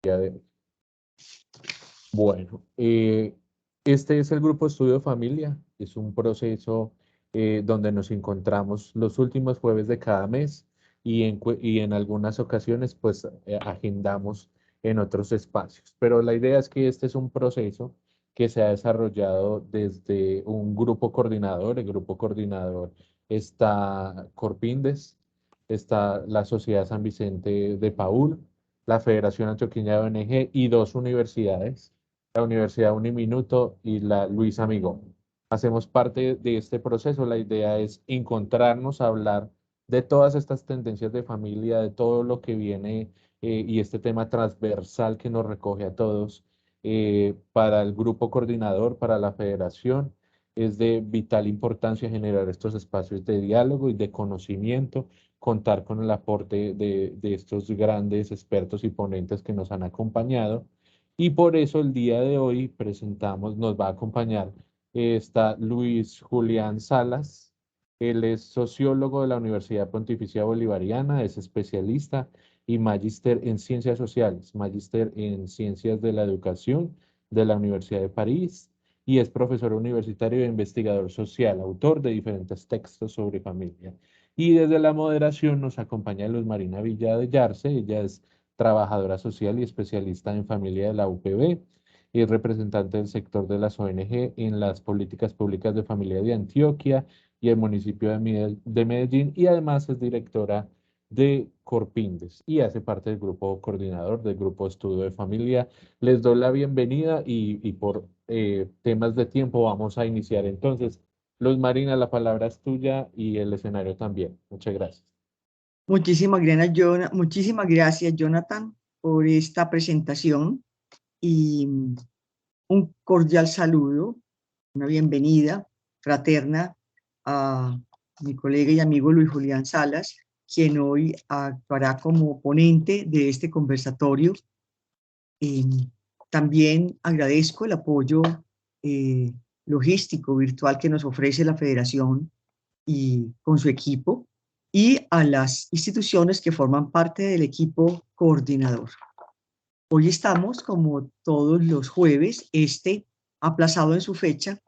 día de hoy. Bueno, este es el grupo Estudio de Familia. Es un proceso donde nos encontramos los últimos jueves de cada mes y en algunas ocasiones pues agendamos en otros espacios. Pero la idea es que este es un proceso que se ha desarrollado desde un grupo coordinador. El grupo coordinador está Corpindes, está la Sociedad San Vicente de Paúl, la Federación Antioqueña de ONG y dos universidades, la Universidad Uniminuto y la Luis Amigón. Hacemos parte de este proceso. La idea es encontrarnos, hablar de todas estas tendencias de familia, de todo lo que viene y este tema transversal que nos recoge a todos para el grupo coordinador, para la federación. Es de vital importancia generar estos espacios de diálogo y de conocimiento, contar con el aporte de estos grandes expertos y ponentes que nos han acompañado. Y por eso el día de hoy presentamos, nos va a acompañar, está Luis Julián Salas. Él es sociólogo de la Universidad Pontificia Bolivariana, es especialista y magíster en ciencias sociales, magíster en ciencias de la educación de la Universidad de París y es profesor universitario e investigador social, autor de diferentes textos sobre familia. Y desde la moderación nos acompaña Luz Marina Villa de Yarse. Ella es trabajadora social y especialista en familia de la UPB, y es representante del sector de las ONG en las políticas públicas de familia de Antioquia y el municipio de Medellín, y además es directora de Corpindes y hace parte del grupo coordinador del grupo de estudio de familia. Les doy la bienvenida y por temas de tiempo vamos a iniciar entonces. Luz Marina, la palabra es tuya y el escenario también. Muchas gracias. Muchísimas gracias, Jonathan, por esta presentación y un cordial saludo, una bienvenida fraterna a mi colega y amigo Luis Julián Salas, quien hoy actuará como ponente de este conversatorio. Eh, También agradezco el apoyo eh, logístico virtual que nos ofrece la Federación y con su equipo, y a las instituciones que forman parte del equipo coordinador. Hoy estamos, como todos los jueves, aplazado en su fecha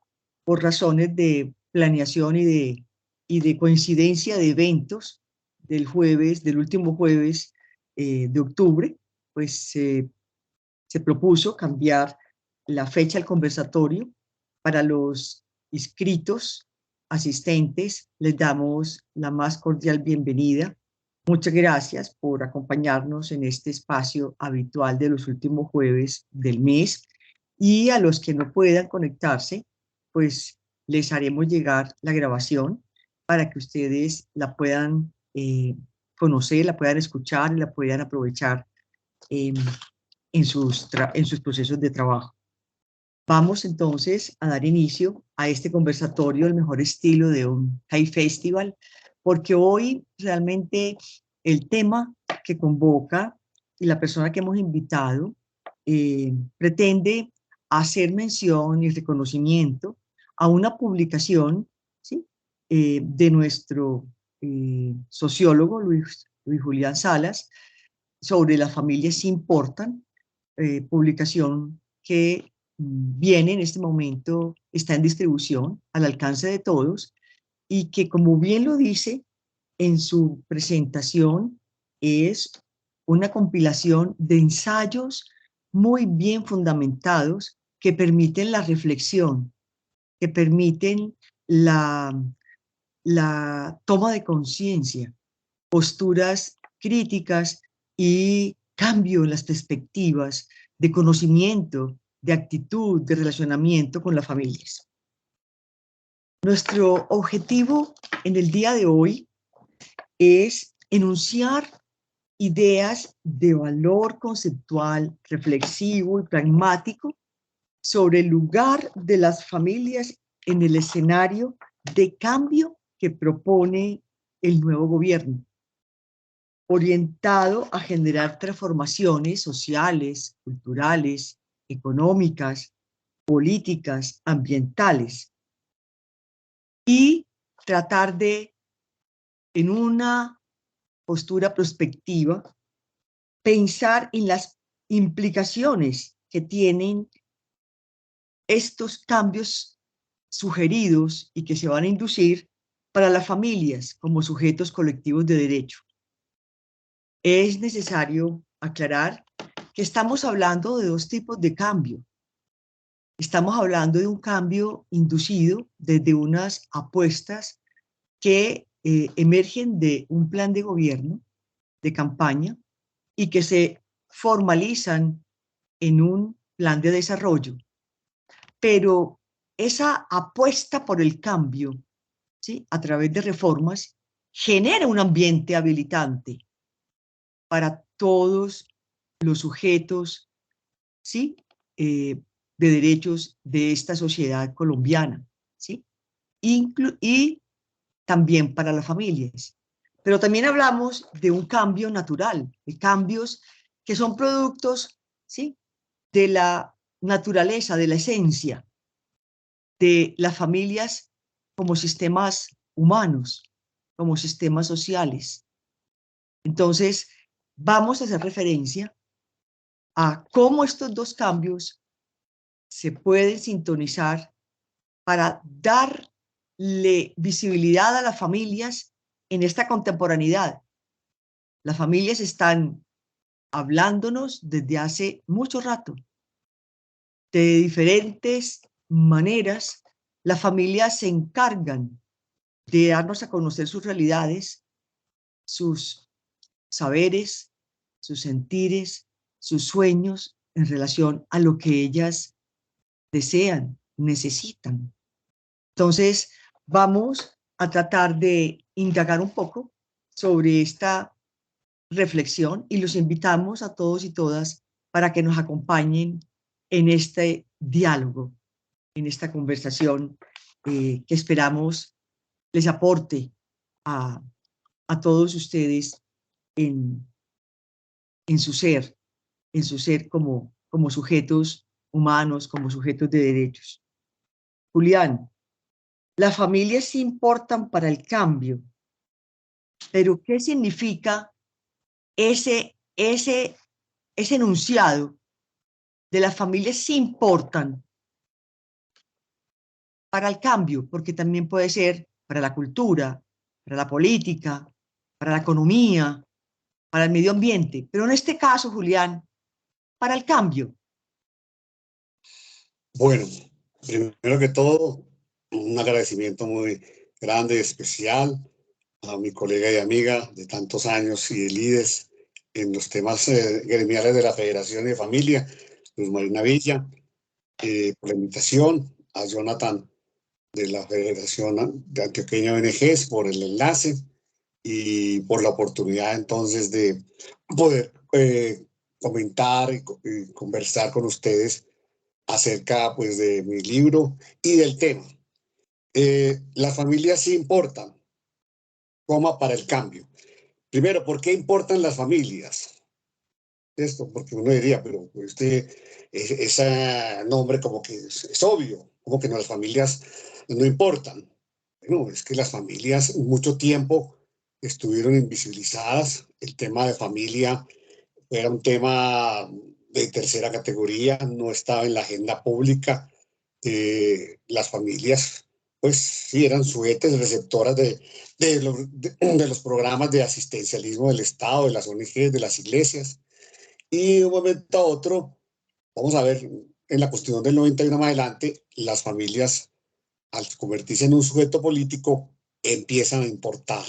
por razones de planeación y de coincidencia de eventos del último jueves de octubre. Pues se propuso cambiar la fecha del conversatorio. Para los inscritos, asistentes, les damos la más cordial bienvenida. Muchas gracias por acompañarnos en este espacio habitual de los últimos jueves del mes. Y a los que no puedan conectarse, pues les haremos llegar la grabación para que ustedes la puedan conocer, la puedan escuchar y la puedan aprovechar eh, en sus procesos de trabajo. Vamos entonces a dar inicio a este conversatorio, el mejor estilo de un High Festival, porque hoy realmente el tema que convoca y la persona que hemos invitado pretende hacer mención y reconocimiento a una publicación, ¿sí? De nuestro sociólogo Luis Julián Salas sobre las familias importan, publicación que viene en este momento, está en distribución al alcance de todos y que, como bien lo dice en su presentación, es una compilación de ensayos muy bien fundamentados que permiten la reflexión, que permiten la, la toma de conciencia, posturas críticas y cambio en las perspectivas de conocimiento, de actitud, de relacionamiento con las familias. Nuestro objetivo en el día de hoy es enunciar ideas de valor conceptual, reflexivo y pragmático sobre el lugar de las familias en el escenario de cambio que propone el nuevo gobierno, orientado a generar transformaciones sociales, culturales, económicas, políticas, ambientales, y tratar de, en una postura prospectiva, pensar en las implicaciones que tienen estos cambios sugeridos y que se van a inducir para las familias como sujetos colectivos de derecho. Es necesario aclarar que estamos hablando de dos tipos de cambio. Estamos hablando de un cambio inducido desde unas apuestas que emergen de un plan de gobierno, de campaña, y que se formalizan en un plan de desarrollo. Pero esa apuesta por el cambio, ¿sí?, a través de reformas, genera un ambiente habilitante para todos los sujetos, ¿sí?, de derechos de esta sociedad colombiana, ¿sí? Y también para las familias. Pero también hablamos de un cambio natural, de cambios que son productos, ¿sí?, de la naturaleza, de la esencia de las familias como sistemas humanos, como sistemas sociales. Entonces, vamos a hacer referencia a cómo estos dos cambios se pueden sintonizar para darle visibilidad a las familias en esta contemporaneidad. Las familias están hablándonos desde hace mucho rato. De diferentes maneras, las familias se encargan de darnos a conocer sus realidades, sus saberes, sus sentires, sus sueños en relación a lo que ellas desean, necesitan. Entonces, vamos a tratar de indagar un poco sobre esta reflexión y los invitamos a todos y todas para que nos acompañen en este diálogo, en esta conversación que esperamos les aporte a, a todos ustedes en, en su ser como sujetos humanos, como sujetos de derechos. Julián, las familias sí importan para el cambio, pero ¿qué significa ese enunciado de las familias sí importan para el cambio? Porque también puede ser para la cultura, para la política, para la economía, para el medio ambiente, pero en este caso, Julián, para el cambio. Bueno, primero que todo, un agradecimiento muy grande y especial a mi colega y amiga de tantos años y de líderes en los temas gremiales de la Federación de Familia, Luz Marina Villa, por la invitación, a Jonathan de la Federación de Antioqueña ONGs por el enlace y por la oportunidad entonces de poder comentar y conversar con ustedes acerca pues de mi libro y del tema. Las familias sí importan, coma para el cambio. Primero, ¿por qué importan las familias? Esto, porque uno diría, pero ese nombre como que es obvio, como que no, las familias no importan. Bueno, es que las familias mucho tiempo estuvieron invisibilizadas. El tema de familia era un tema de tercera categoría, no estaba en la agenda pública. Las familias, pues sí, eran sujetas receptoras de los programas de asistencialismo del Estado, de las ONGs, de las iglesias. Y de un momento a otro, vamos a ver, en la Constitución del 91 más adelante, las familias, al convertirse en un sujeto político, empiezan a importar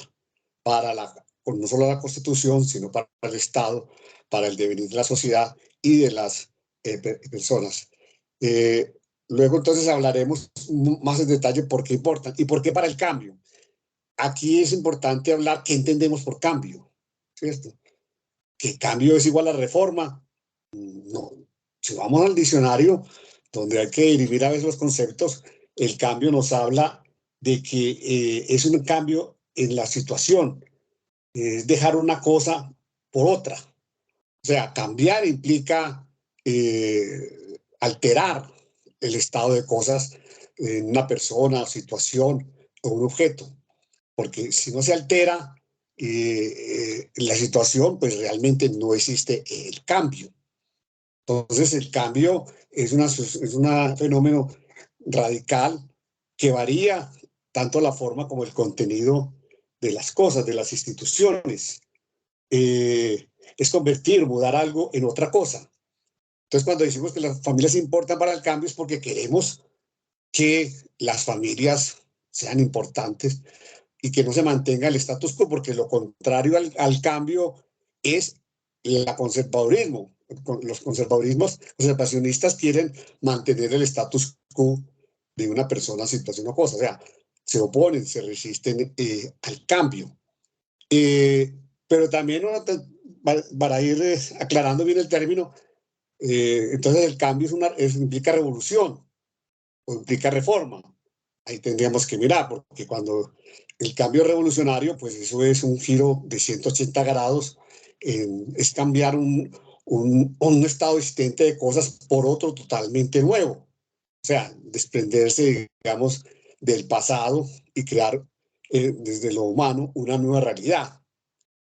para no solo la Constitución, sino para el Estado, para el devenir de la sociedad y de las personas. Luego entonces hablaremos más en detalle por qué importan y por qué para el cambio. Aquí es importante hablar qué entendemos por cambio, ¿cierto? ¿Que cambio es igual a reforma? No. Si vamos al diccionario, donde hay que dirimir a veces los conceptos, el cambio nos habla de que es un cambio en la situación, es dejar una cosa por otra. O sea, cambiar implica alterar el estado de cosas en una persona, situación o un objeto. Porque si no se altera la situación, pues realmente no existe el cambio. Entonces, el cambio es un fenómeno radical que varía tanto la forma como el contenido de las cosas, de las instituciones. Es convertir, mudar algo en otra cosa. Entonces, cuando decimos que las familias importan para el cambio es porque queremos que las familias sean importantes y que no se mantenga el status quo, porque lo contrario al cambio es el conservadurismo. Los conservacionistas quieren mantener el status quo de una persona, situación o cosa. O sea, se oponen, se resisten al cambio. Pero también para ir aclarando bien el término, entonces el cambio implica revolución o implica reforma. Ahí tendríamos que mirar, porque cuando el cambio revolucionario, pues eso es un giro de 180 grados, es cambiar un estado existente de cosas por otro totalmente nuevo. O sea, desprenderse, digamos, del pasado y crear desde lo humano una nueva realidad.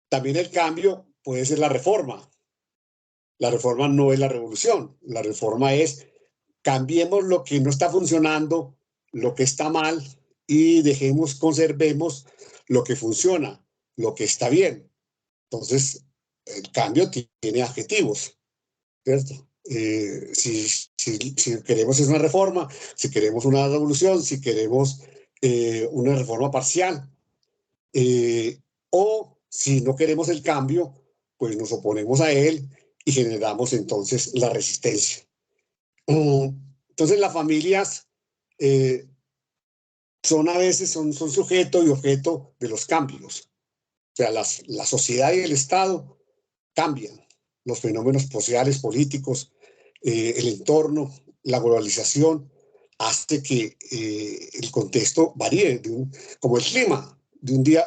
También el cambio puede ser la reforma. La reforma no es la revolución. La reforma es cambiemos lo que no está funcionando, lo que está mal y conservemos lo que funciona, lo que está bien. Entonces, el cambio tiene adjetivos, ¿cierto? Si queremos es una reforma, si queremos una revolución, si queremos una reforma parcial, o si no queremos el cambio, pues nos oponemos a él y generamos entonces la resistencia. Entonces las familias son a veces son sujeto y objeto de los cambios. O sea, la sociedad y el Estado cambian. Los fenómenos sociales, políticos, el entorno, la globalización, hace que el contexto varíe, como el clima, de un día,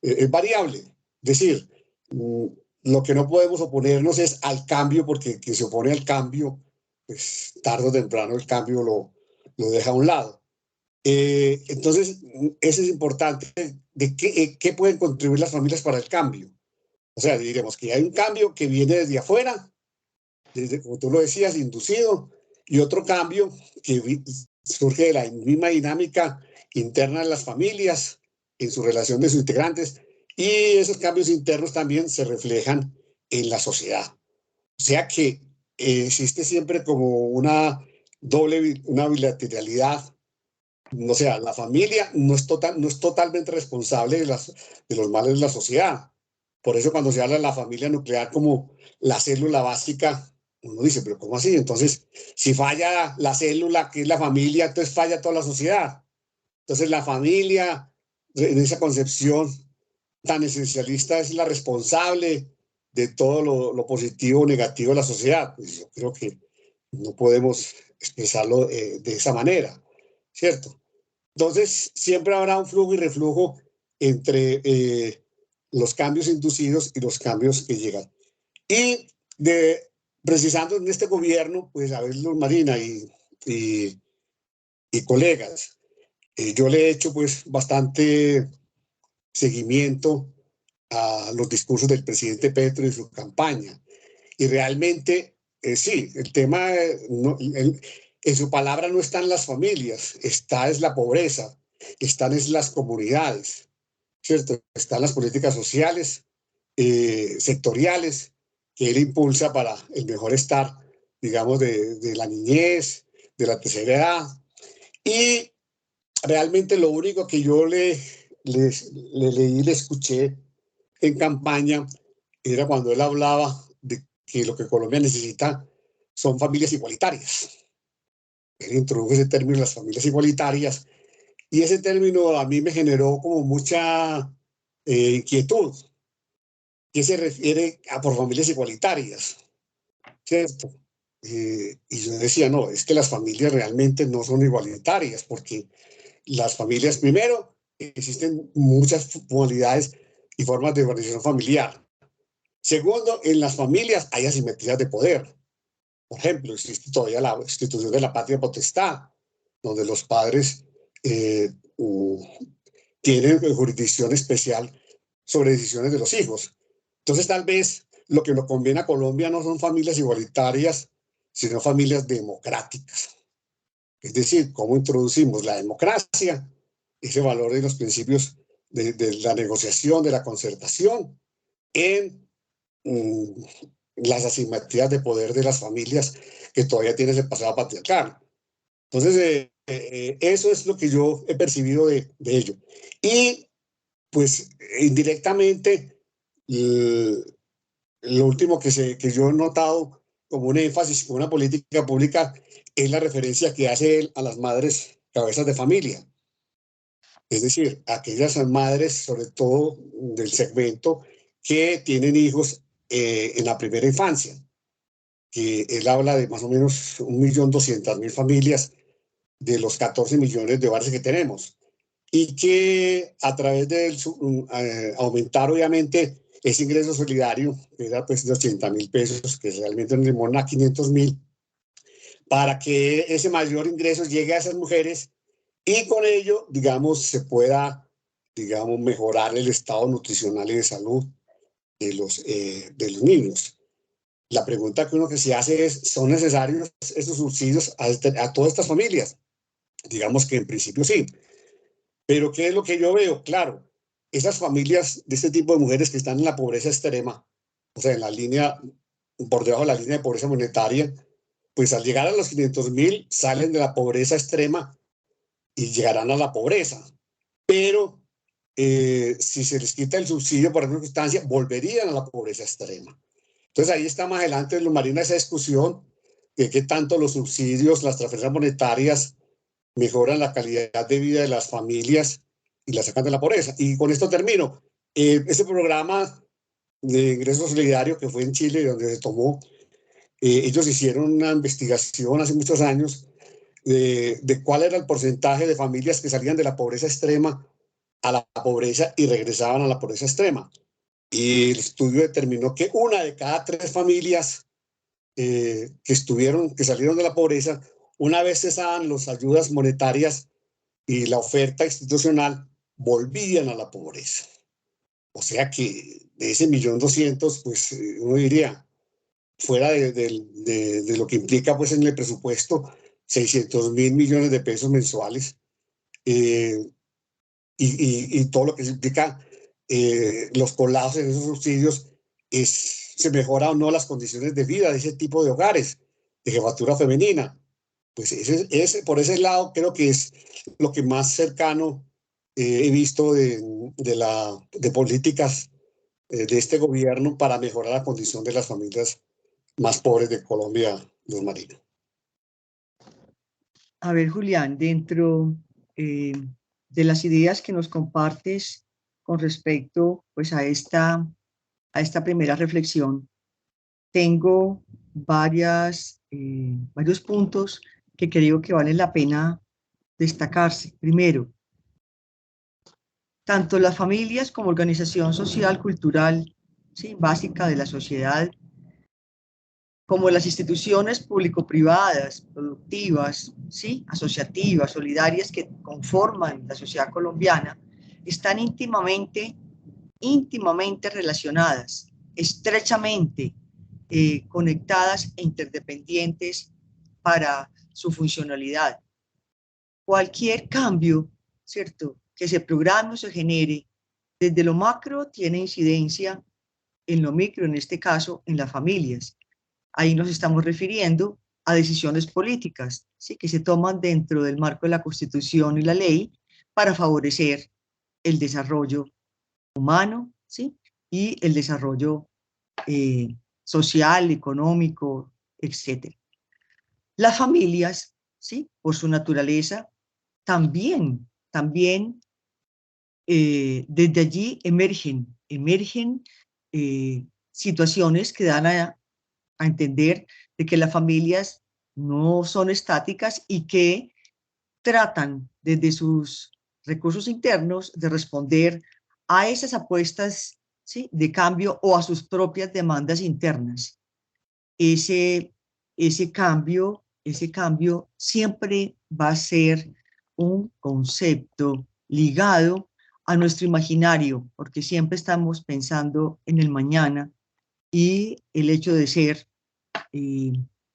es variable. Es decir, lo que no podemos oponernos es al cambio, porque quien se opone al cambio, pues tarde o temprano el cambio lo deja a un lado. Entonces, eso es importante, de qué pueden contribuir las familias para el cambio. O sea, diremos que hay un cambio que viene desde afuera, desde, como tú lo decías, inducido, y otro cambio que surge de la misma dinámica interna de las familias, en su relación de sus integrantes, y esos cambios internos también se reflejan en la sociedad. O sea que existe siempre como una bilateralidad. O sea, la familia no es totalmente responsable de los males de la sociedad. Por eso cuando se habla de la familia nuclear como la célula básica, uno dice, pero ¿cómo así? Entonces, si falla la célula, que es la familia, entonces falla toda la sociedad. Entonces, la familia, en esa concepción tan esencialista, es la responsable de todo lo positivo o negativo de la sociedad. Pues yo creo que no podemos expresarlo de esa manera, ¿cierto? Entonces, siempre habrá un flujo y reflujo entre los cambios inducidos y los cambios que llegan. Y precisando en este gobierno, pues a ver, Luz Marina y colegas, yo le he hecho pues bastante seguimiento a los discursos del presidente Petro y su campaña. Y realmente, sí, el tema, en su palabra no están las familias, es la pobreza, están las comunidades, ¿cierto? Están las políticas sociales, sectoriales, que él impulsa para el mejor estar, digamos, de la niñez, de la tercera edad. Y realmente lo único que yo le leí, le escuché en campaña, era cuando él hablaba de que lo que Colombia necesita son familias igualitarias. Él introdujo ese término, las familias igualitarias, y ese término a mí me generó como mucha inquietud. ¿Qué se refiere a por familias igualitarias? ¿Cierto? Y yo decía, no, es que las familias realmente no son igualitarias, porque las familias, primero, existen muchas modalidades y formas de organización familiar. Segundo, en las familias hay asimetrías de poder. Por ejemplo, existe todavía la institución de la patria potestad, donde los padres tienen jurisdicción especial sobre decisiones de los hijos. Entonces, tal vez lo que nos conviene a Colombia no son familias igualitarias, sino familias democráticas. Es decir, cómo introducimos la democracia, ese valor y los principios de la negociación, de la concertación, en las asimetrías de poder de las familias que todavía tienen ese pasado patriarcal. Entonces, eso es lo que yo he percibido de ello. Y, pues, indirectamente, lo último que yo he notado como un énfasis, como una política pública, es la referencia que hace él a las madres cabezas de familia. Es decir, aquellas madres, sobre todo del segmento, que tienen hijos en la primera infancia, que él habla de más o menos 1.200.000 familias de los 14 millones de hogares que tenemos, y que a través de aumentar obviamente ese ingreso solidario, que era pues de 80.000 pesos, que realmente nos limona a 500.000, para que ese mayor ingreso llegue a esas mujeres y con ello, digamos, se pueda, digamos, mejorar el estado nutricional y de salud de los niños. La pregunta que uno que se hace es, ¿son necesarios estos subsidios a todas estas familias? Digamos que en principio sí. Pero ¿qué es lo que yo veo? Claro, esas familias de este tipo de mujeres que están en la pobreza extrema, o sea, en la línea, por debajo de la línea de pobreza monetaria, pues al llegar a los 500.000 salen de la pobreza extrema y llegarán a la pobreza. Pero si se les quita el subsidio por alguna circunstancia, volverían a la pobreza extrema. Entonces ahí está más adelante, Luz Marina, esa discusión de qué tanto los subsidios, las transferencias monetarias mejoran la calidad de vida de las familias y las sacan de la pobreza. Y con esto termino. Este programa de ingreso solidario que fue en Chile, donde se tomó, ellos hicieron una investigación hace muchos años de cuál era el porcentaje de familias que salían de la pobreza extrema a la pobreza y regresaban a la pobreza extrema. Y el estudio determinó que 1 de cada 3 familias que salieron de la pobreza, una vez cesaban las ayudas monetarias y la oferta institucional, volvían a la pobreza. O sea que de ese 1.200.000, pues uno diría, fuera de lo que implica pues en el presupuesto, 600.000 millones de pesos mensuales, y todo lo que implica los colados en esos subsidios, se mejora o no las condiciones de vida de ese tipo de hogares, de jefatura femenina. Pues por ese lado creo que es lo que más cercano he visto de políticas de este gobierno para mejorar la condición de las familias más pobres de Colombia, Luz Marina. A ver, Julián, dentro de las ideas que nos compartes con respecto pues, a esta primera reflexión, tengo varios puntos que creo que valen la pena destacarse. Primero, tanto las familias como organización social, cultural, ¿sí?, básica de la sociedad, como las instituciones público-privadas, productivas, ¿sí?, asociativas, solidarias que conforman la sociedad colombiana, están íntimamente relacionadas, estrechamente conectadas e interdependientes para su funcionalidad. Cualquier cambio, ¿cierto?, que se programe o se genere desde lo macro tiene incidencia en lo micro, en este caso, en las familias. Ahí nos estamos refiriendo a decisiones políticas, ¿sí?, que se toman dentro del marco de la Constitución y la ley para favorecer el desarrollo humano, ¿sí?, y el desarrollo social, económico, etc. Las familias, ¿sí?, por su naturaleza, también desde allí emergen situaciones que dan a entender de que las familias no son estáticas y que tratan desde sus recursos internos de responder a esas apuestas, ¿sí?, de cambio o a sus propias demandas internas. Ese cambio siempre va a ser un concepto ligado a nuestro imaginario, porque siempre estamos pensando en el mañana y el hecho de ser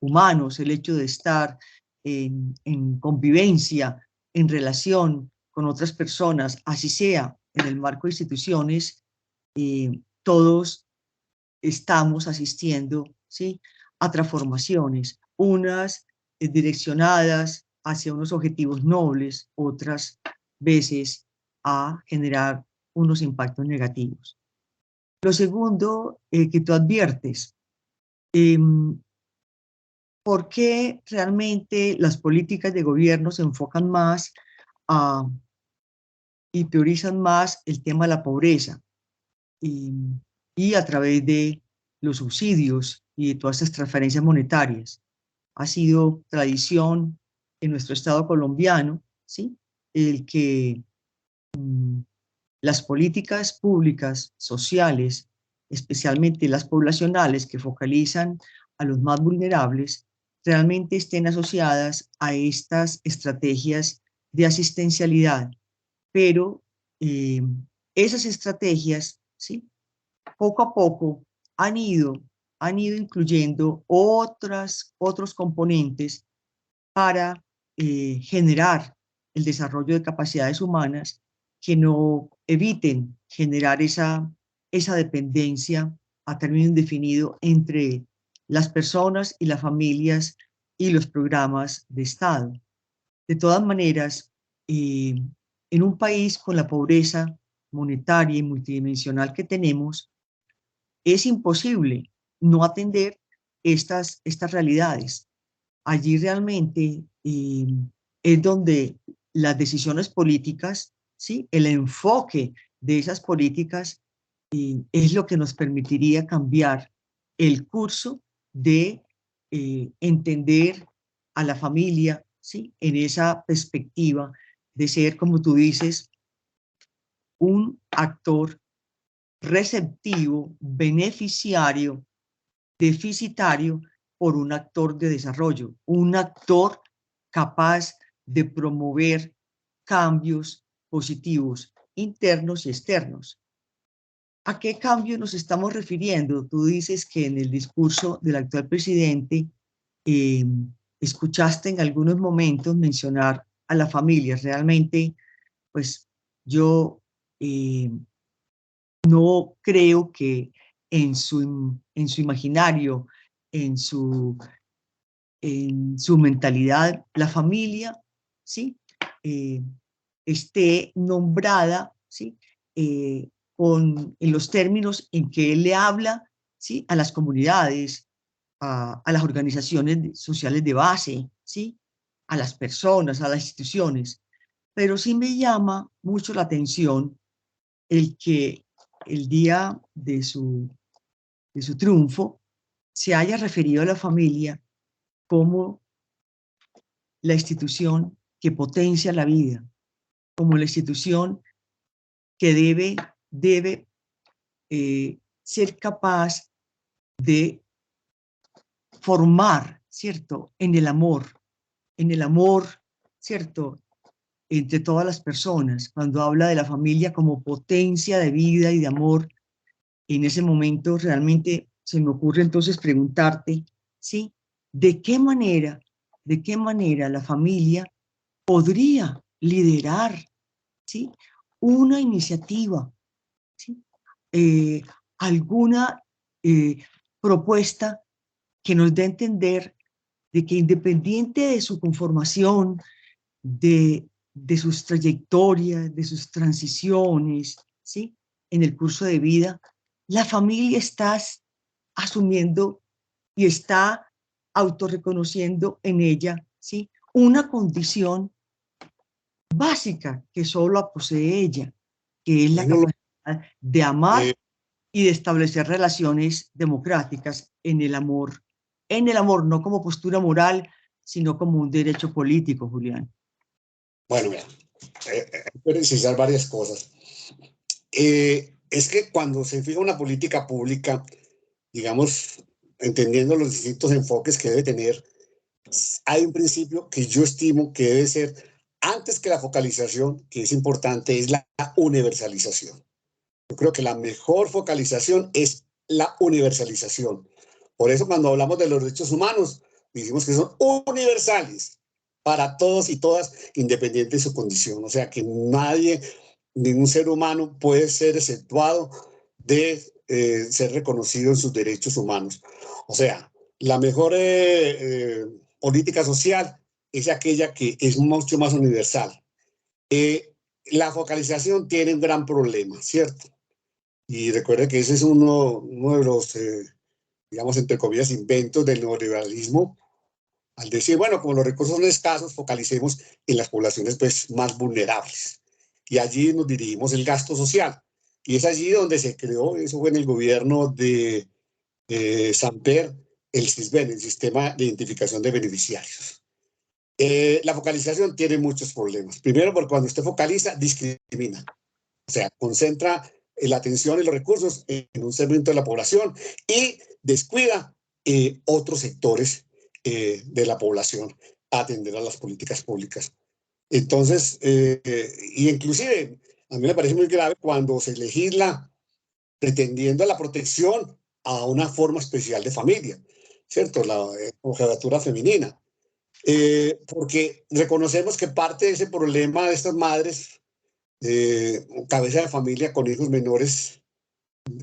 humanos, el hecho de estar en convivencia, en relación con otras personas, así sea en el marco de instituciones, todos estamos asistiendo, ¿sí?, a transformaciones, unas direccionadas hacia unos objetivos nobles, otras veces a generar unos impactos negativos. Lo segundo que tú adviertes, ¿por qué realmente las políticas de gobierno se enfocan más y priorizan más el tema de la pobreza? Y a través de los subsidios y de todas estas transferencias monetarias. Ha sido tradición en nuestro Estado colombiano, ¿sí?, el que las políticas públicas sociales, especialmente las poblacionales que focalizan a los más vulnerables, realmente estén asociadas a estas estrategias de asistencialidad. Pero esas estrategias, ¿sí?, poco a poco han ido incluyendo otros componentes para generar el desarrollo de capacidades humanas que no eviten generar esa dependencia a término indefinido entre las personas y las familias y los programas de Estado. De todas maneras, en un país con la pobreza monetaria y multidimensional que tenemos, es imposible no atender estas realidades. Allí realmente es donde las decisiones políticas, ¿sí?, el enfoque de esas políticas es lo que nos permitiría cambiar el curso de entender a la familia, ¿sí?, en esa perspectiva de ser, como tú dices, un actor receptivo, beneficiario, deficitario por un actor de desarrollo, un actor capaz de promover cambios positivos internos y externos. ¿A qué cambio nos estamos refiriendo? Tú dices que en el discurso del actual presidente escuchaste en algunos momentos mencionar a la familia. Realmente, pues yo no creo que en su imaginario, en su mentalidad, la familia, ¿sí?, esté nombrada, ¿sí?, en los términos en que él le habla, ¿sí?, a las comunidades, a las organizaciones sociales de base, ¿sí?, a las personas, a las instituciones. Pero sí me llama mucho la atención el que el día de su triunfo se haya referido a la familia como la institución que potencia la vida, como la institución que debe ser capaz de formar, ¿cierto?, en el amor, ¿cierto?, entre todas las personas. Cuando habla de la familia como potencia de vida y de amor, en ese momento realmente se me ocurre entonces preguntarte, ¿sí?, ¿de qué manera la familia podría liderar, ¿sí?, una iniciativa, ¿sí?, alguna propuesta que nos dé a entender de que independiente de su conformación, de sus trayectorias, de sus transiciones, ¿sí?, en el curso de vida, la familia está asumiendo y está autorreconociendo en ella, ¿sí?, una condición básica que solo posee ella, que es la capacidad de amar y de establecer relaciones democráticas en el amor, no como postura moral, sino como un derecho político, Julián. Bueno, mira, hay que precisar varias cosas. Es que cuando se fija una política pública, digamos, entendiendo los distintos enfoques que debe tener, hay un principio que yo estimo que debe ser, antes que la focalización, que es importante, es la universalización. Yo creo que la mejor focalización es la universalización. Por eso cuando hablamos de los derechos humanos, decimos que son universales para todos y todas, independiente de su condición. O sea que nadie, ningún ser humano puede ser exceptuado de ser reconocido en sus derechos humanos. O sea, la mejor política social es aquella que es mucho más universal. La focalización tiene un gran problema, ¿cierto? Y recuerde que ese es uno de los, digamos, entre comillas, inventos del neoliberalismo, al decir, bueno, como los recursos son escasos, focalicemos en las poblaciones pues, más vulnerables. Y allí nos dirigimos el gasto social. Y es allí donde se creó, eso fue en el gobierno de Samper, el SISBEN, el Sistema de Identificación de Beneficiarios. La focalización tiene muchos problemas. Primero, porque cuando usted focaliza, discrimina. O sea, concentra la atención y los recursos en un segmento de la población y descuida otros sectores de la población a atender a las políticas públicas. Entonces, y inclusive, a mí me parece muy grave cuando se legisla pretendiendo la protección a una forma especial de familia, ¿cierto? La jefatura femenina. Porque reconocemos que parte de ese problema de estas madres, cabeza de familia con hijos menores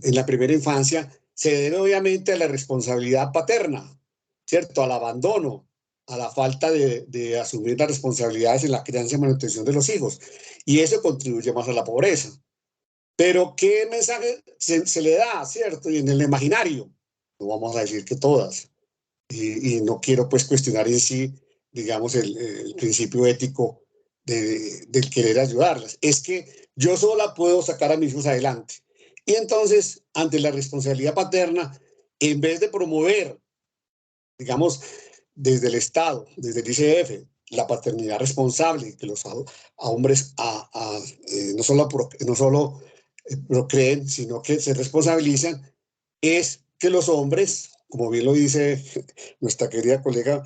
en la primera infancia, se debe obviamente a la responsabilidad paterna, ¿cierto? Al abandono, a la falta de asumir las responsabilidades en la crianza y manutención de los hijos. Y eso contribuye más a la pobreza. Pero ¿qué mensaje se le da, cierto? Y en el imaginario, no vamos a decir que todas, y no quiero pues cuestionar en sí, digamos, el principio ético del querer ayudarlas. Es que yo sola puedo sacar a mis hijos adelante. Y entonces, ante la responsabilidad paterna, en vez de promover, digamos, desde el Estado, desde el ICF, la paternidad responsable, que los hombres no solo procreen, sino que se responsabilizan, es que los hombres, como bien lo dice nuestra querida colega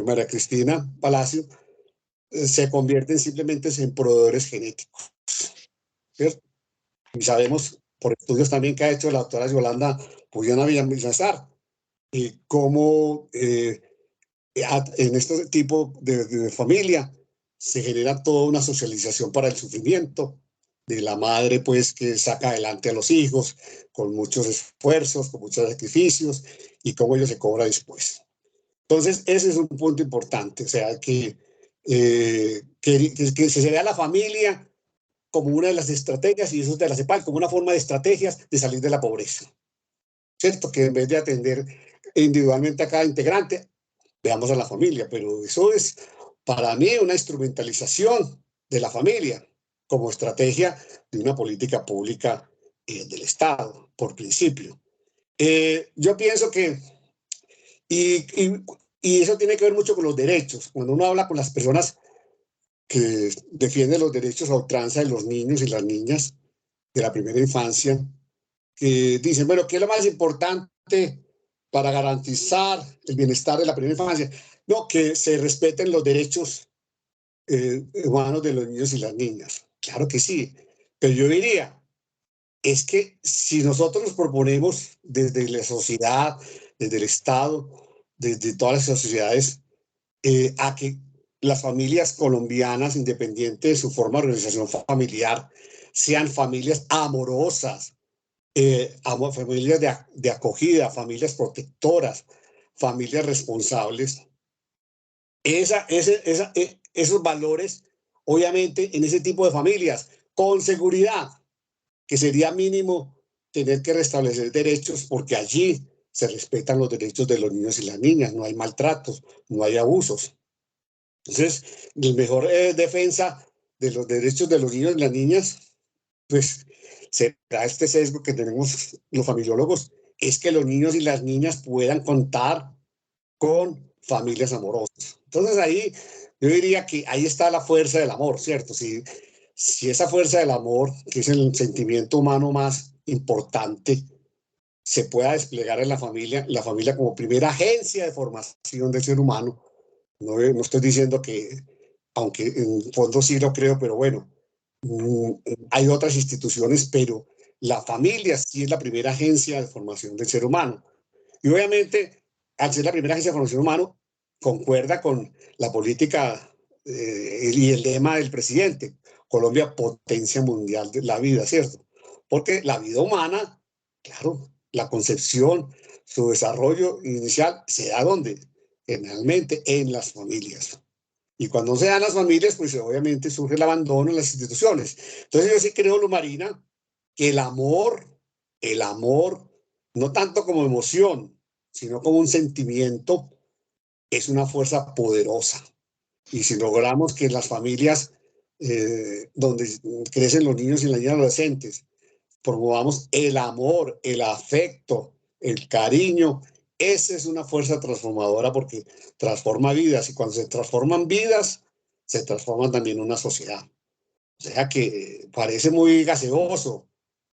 María Cristina Palacio, se convierten simplemente en proveedores genéticos, ¿cierto? Y sabemos por estudios también que ha hecho la doctora Yolanda Puyana Villamizar, cómo en este tipo de familia se genera toda una socialización para el sufrimiento de la madre, pues, que saca adelante a los hijos con muchos esfuerzos, con muchos sacrificios, y cómo ello se cobra después. Entonces, ese es un punto importante, o sea, que se vea la familia como una de las estrategias, y eso es de la CEPAL, como una forma de estrategias de salir de la pobreza, ¿cierto? Que en vez de atender individualmente a cada integrante, veamos a la familia, pero eso es para mí una instrumentalización de la familia como estrategia de una política pública del Estado, por principio. Yo pienso que, y eso tiene que ver mucho con los derechos, cuando uno habla con las personas que defienden los derechos a ultranza de los niños y las niñas de la primera infancia, que dicen, bueno, ¿qué es lo más importante para garantizar el bienestar de la primera infancia? No, que se respeten los derechos humanos de los niños y las niñas. Claro que sí, pero yo diría, es que si nosotros nos proponemos desde la sociedad, desde el Estado, desde todas las sociedades, a que las familias colombianas, independiente de su forma de organización familiar, sean familias amorosas, familias de acogida, familias protectoras, familias responsables. Esos valores, obviamente, en ese tipo de familias, con seguridad, que sería mínimo tener que restablecer derechos, porque allí se respetan los derechos de los niños y las niñas, no hay maltratos, no hay abusos. Entonces, la mejor defensa de los derechos de los niños y las niñas, pues será este sesgo que tenemos los familiólogos, es que los niños y las niñas puedan contar con familias amorosas. Entonces ahí yo diría que ahí está la fuerza del amor, ¿cierto? Si esa fuerza del amor, que es el sentimiento humano más importante, se pueda desplegar en la familia como primera agencia de formación del ser humano. No estoy diciendo que, aunque en fondo sí lo creo, pero bueno, hay otras instituciones, pero la familia sí es la primera agencia de formación del ser humano. Y obviamente, al ser la primera agencia de formación del ser humano, concuerda con la política y el lema del presidente, Colombia, potencia mundial de la vida, ¿cierto? Porque la vida humana, claro, la concepción, su desarrollo inicial se da ¿dónde? Generalmente en las familias. Y cuando se dan las familias, pues obviamente surge el abandono en las instituciones. Entonces yo sí creo, Luz Marina, que el amor, no tanto como emoción, sino como un sentimiento, es una fuerza poderosa. Y si logramos que las familias donde crecen los niños y las niñas adolescentes, promovamos el amor, el afecto, el cariño, esa es una fuerza transformadora porque transforma vidas y cuando se transforman vidas, se transforma también una sociedad. O sea que parece muy gaseoso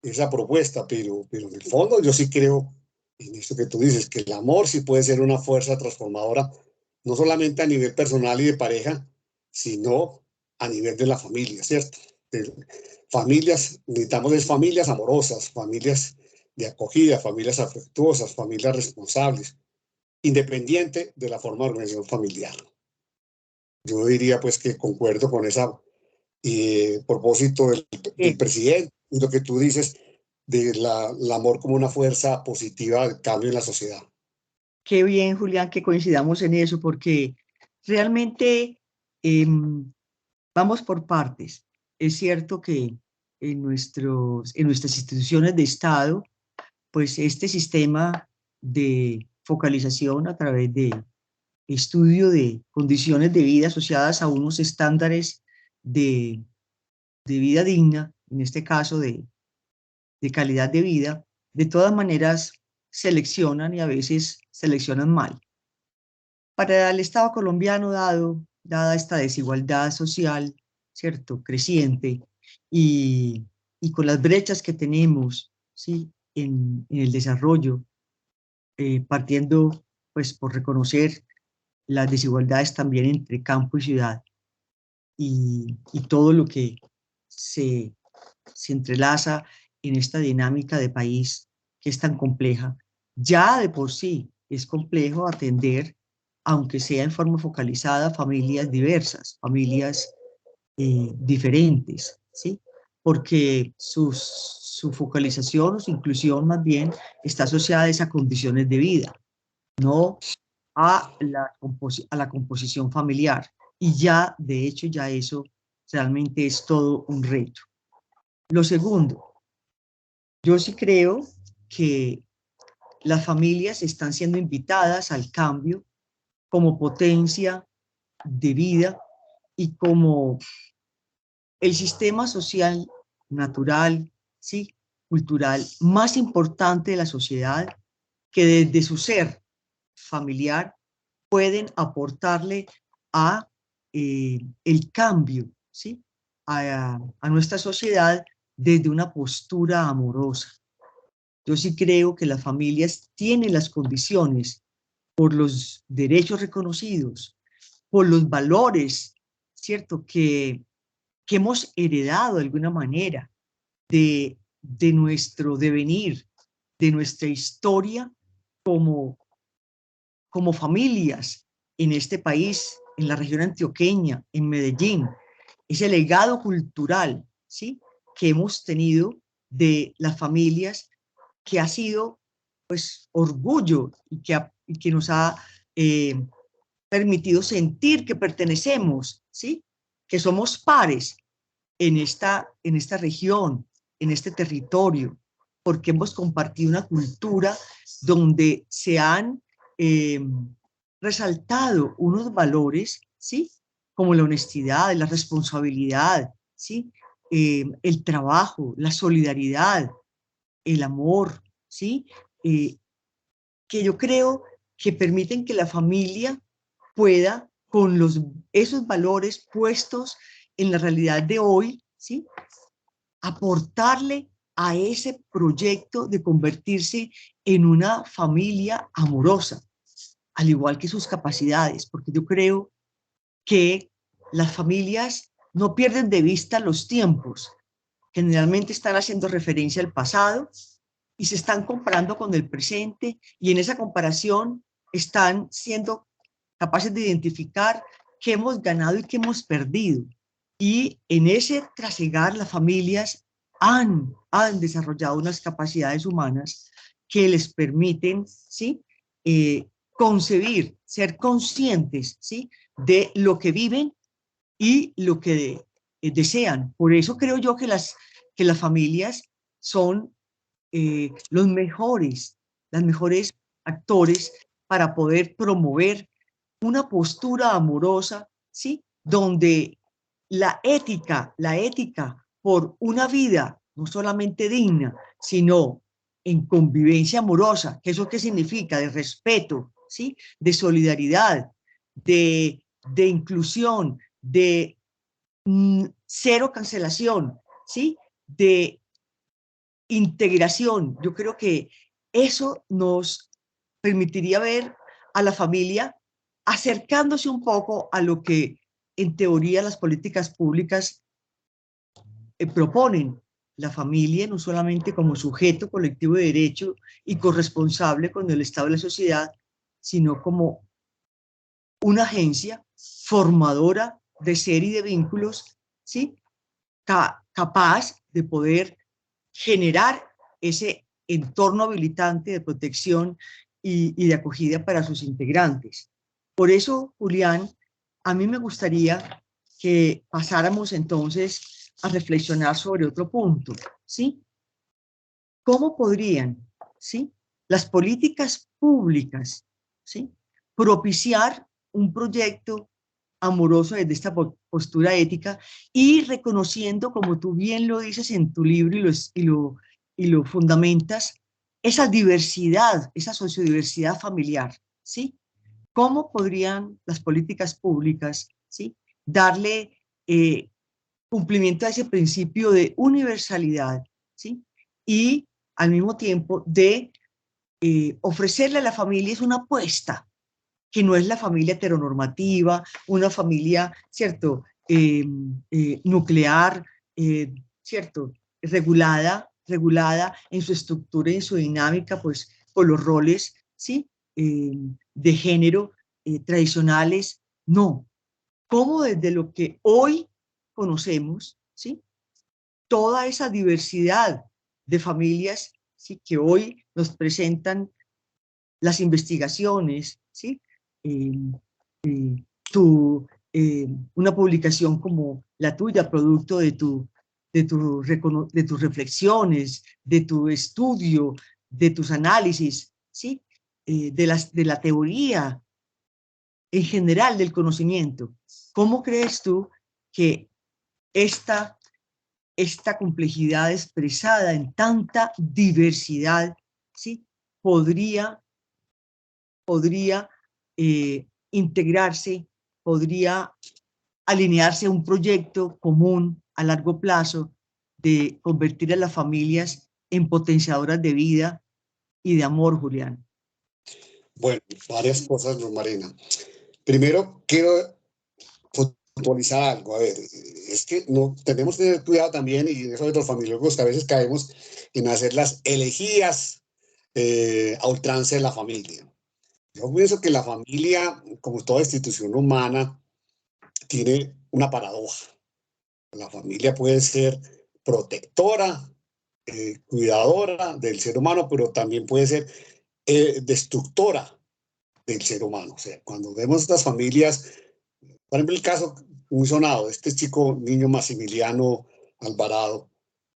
esa propuesta, pero en el fondo yo sí creo en esto que tú dices, que el amor sí puede ser una fuerza transformadora, no solamente a nivel personal y de pareja, sino a nivel de la familia, ¿cierto? Familias, necesitamos es familias amorosas, familias de acogida, familias afectuosas, familias responsables, independiente de la forma de organización familiar. Yo diría pues que concuerdo con ese propósito del presidente y lo que tú dices del amor como una fuerza positiva de cambio en la sociedad. Qué bien, Julián, que coincidamos en eso, porque realmente vamos por partes. Es cierto que en nuestras instituciones de Estado, pues este sistema de focalización a través de estudio de condiciones de vida asociadas a unos estándares de, de vida digna, en este caso de calidad de vida, de todas maneras seleccionan y a veces seleccionan mal. Para el Estado colombiano, dada esta desigualdad social, ¿cierto?, creciente, y con las brechas que tenemos, ¿sí?, en el desarrollo, partiendo, pues, por reconocer las desigualdades también entre campo y ciudad, y todo lo que se entrelaza en esta dinámica de país que es tan compleja. Ya de por sí es complejo atender, aunque sea en forma focalizada, familias diversas, familias diferentes, ¿sí? Porque su focalización o su inclusión más bien está asociada a esas condiciones de vida, no a la composición familiar. Y ya, de hecho, ya eso realmente es todo un reto. Lo segundo, yo sí creo que las familias están siendo invitadas al cambio como potencia de vida y como el sistema social, natural, ¿sí?, cultural más importante de la sociedad, que desde su ser familiar pueden aportarle a el cambio, ¿sí?, a nuestra sociedad desde una postura amorosa. Yo sí creo que las familias tienen las condiciones, por los derechos reconocidos, por los valores, ¿cierto?, que hemos heredado de alguna manera de nuestro devenir, de nuestra historia como familias en este país, en la región antioqueña, en Medellín, ese legado cultural, ¿sí?, que hemos tenido de las familias, que ha sido, pues, orgullo y que nos ha permitido sentir que pertenecemos, ¿sí?, que somos pares en esta región, en este territorio, porque hemos compartido una cultura donde se han resaltado unos valores, ¿sí?, como la honestidad, la responsabilidad, ¿sí?, el trabajo, la solidaridad, el amor, ¿sí?, que yo creo que permiten que la familia pueda, con esos valores puestos en la realidad de hoy, ¿sí?, aportarle a ese proyecto de convertirse en una familia amorosa, al igual que sus capacidades, porque yo creo que las familias no pierden de vista los tiempos, generalmente están haciendo referencia al pasado y se están comparando con el presente, y en esa comparación están siendo capaces de identificar qué hemos ganado y qué hemos perdido. Y en ese trasegar, las familias han desarrollado unas capacidades humanas que les permiten, ¿sí? Concebir, ser conscientes, ¿sí? De lo que viven y lo que desean. Por eso creo yo que las familias son las mejores actores para poder promover una postura amorosa, ¿sí? Donde la ética por una vida no solamente digna, sino en convivencia amorosa, que eso qué significa, de respeto, ¿sí? De solidaridad, de inclusión, de cero cancelación, ¿sí? De integración. Yo creo que eso nos permitiría ver a la familia acercándose un poco a lo que en teoría las políticas públicas proponen. La familia no solamente como sujeto colectivo de derecho y corresponsable con el Estado y la sociedad, sino como una agencia formadora de ser y de vínculos, ¿sí? Capaz de poder generar ese entorno habilitante de protección y de acogida para sus integrantes. Por eso, Julián, a mí me gustaría que pasáramos entonces a reflexionar sobre otro punto, ¿sí? ¿Cómo podrían, ¿sí? Las políticas públicas, ¿sí? Propiciar un proyecto amoroso desde esta postura ética y reconociendo, como tú bien lo dices en tu libro y lo fundamentas, esa diversidad, esa sociodiversidad familiar, ¿sí? ¿Cómo podrían las políticas públicas, ¿sí? Darle cumplimiento a ese principio de universalidad, ¿sí? Y al mismo tiempo de ofrecerle a la familia es una apuesta, que no es la familia heteronormativa, una familia, ¿cierto? Nuclear, ¿cierto? Regulada en su estructura y en su dinámica, pues, por los roles, ¿sí? De género tradicionales. No. Como desde lo que hoy conocemos, ¿sí? Toda esa diversidad de familias, ¿sí? Que hoy nos presentan las investigaciones, ¿sí? Eh, eh, una publicación como la tuya, producto de tus reflexiones, de tu estudio, de tus análisis, ¿sí? De la teoría en general del conocimiento. ¿Cómo crees tú que esta complejidad expresada en tanta diversidad, ¿sí? podría integrarse, podría alinearse a un proyecto común a largo plazo de convertir a las familias en potenciadoras de vida y de amor, Julián? Bueno, varias cosas, Luz Marina. Primero, quiero puntualizar algo. A ver, es que no tenemos que tener cuidado también, y eso de los familiólogos, que a veces caemos en hacer las elegías a ultranza de la familia. Yo pienso que la familia, como toda institución humana, tiene una paradoja. La familia puede ser protectora, cuidadora del ser humano, pero también puede ser destructora del ser humano. O sea, cuando vemos estas familias, por ejemplo, el caso muy sonado, este chico, niño Maximiliano Alvarado,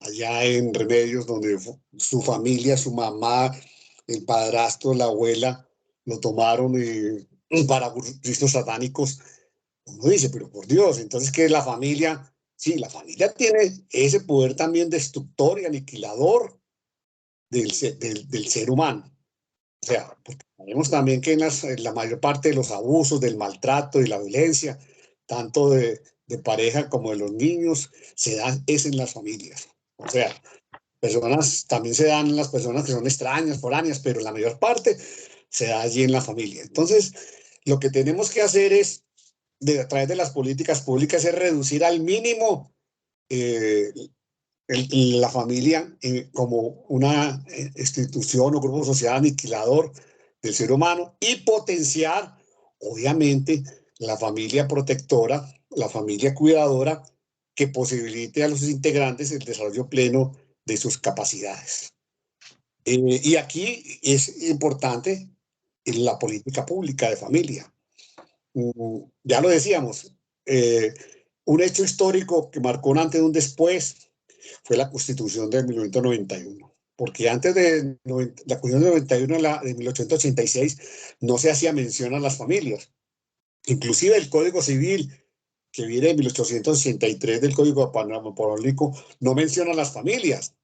allá en Remedios, donde su familia, su mamá, el padrastro, la abuela, lo tomaron para ritos satánicos. Uno dice, pero por Dios, entonces, ¿qué es la familia? Sí, la familia tiene ese poder también destructor y aniquilador del ser humano. O sea, porque sabemos también que en la mayor parte de los abusos, del maltrato y la violencia, tanto de pareja como de los niños, se dan es en las familias. O sea, personas también se dan en las personas que son extrañas, foráneas, pero la mayor parte se da allí en la familia. Entonces, lo que tenemos que hacer es, a través de las políticas públicas, es reducir al mínimo la familia como una institución o grupo social aniquilador del ser humano y potenciar, obviamente, la familia protectora, la familia cuidadora, que posibilite a los integrantes el desarrollo pleno de sus capacidades. Y aquí es importante la política pública de familia. Ya lo decíamos, un hecho histórico que marcó un antes y un después fue la Constitución de 1991, porque antes de la Constitución de 91, de 1886, no se hacía mención a las familias. Inclusive el Código Civil, que viene de 1883 del Código Napoleónico, no menciona a las familias.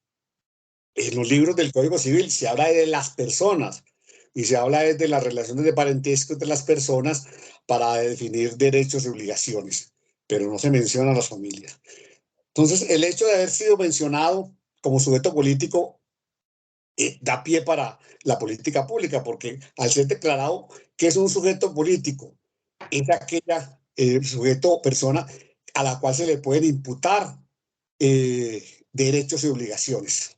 En los libros del Código Civil se habla de las personas y se habla de las relaciones de parentesco entre las personas para definir derechos y obligaciones, pero no se menciona a las familias. Entonces, el hecho de haber sido mencionado como sujeto político da pie para la política pública, porque al ser declarado que es un sujeto político, es aquella sujeto o persona a la cual se le pueden imputar derechos y obligaciones.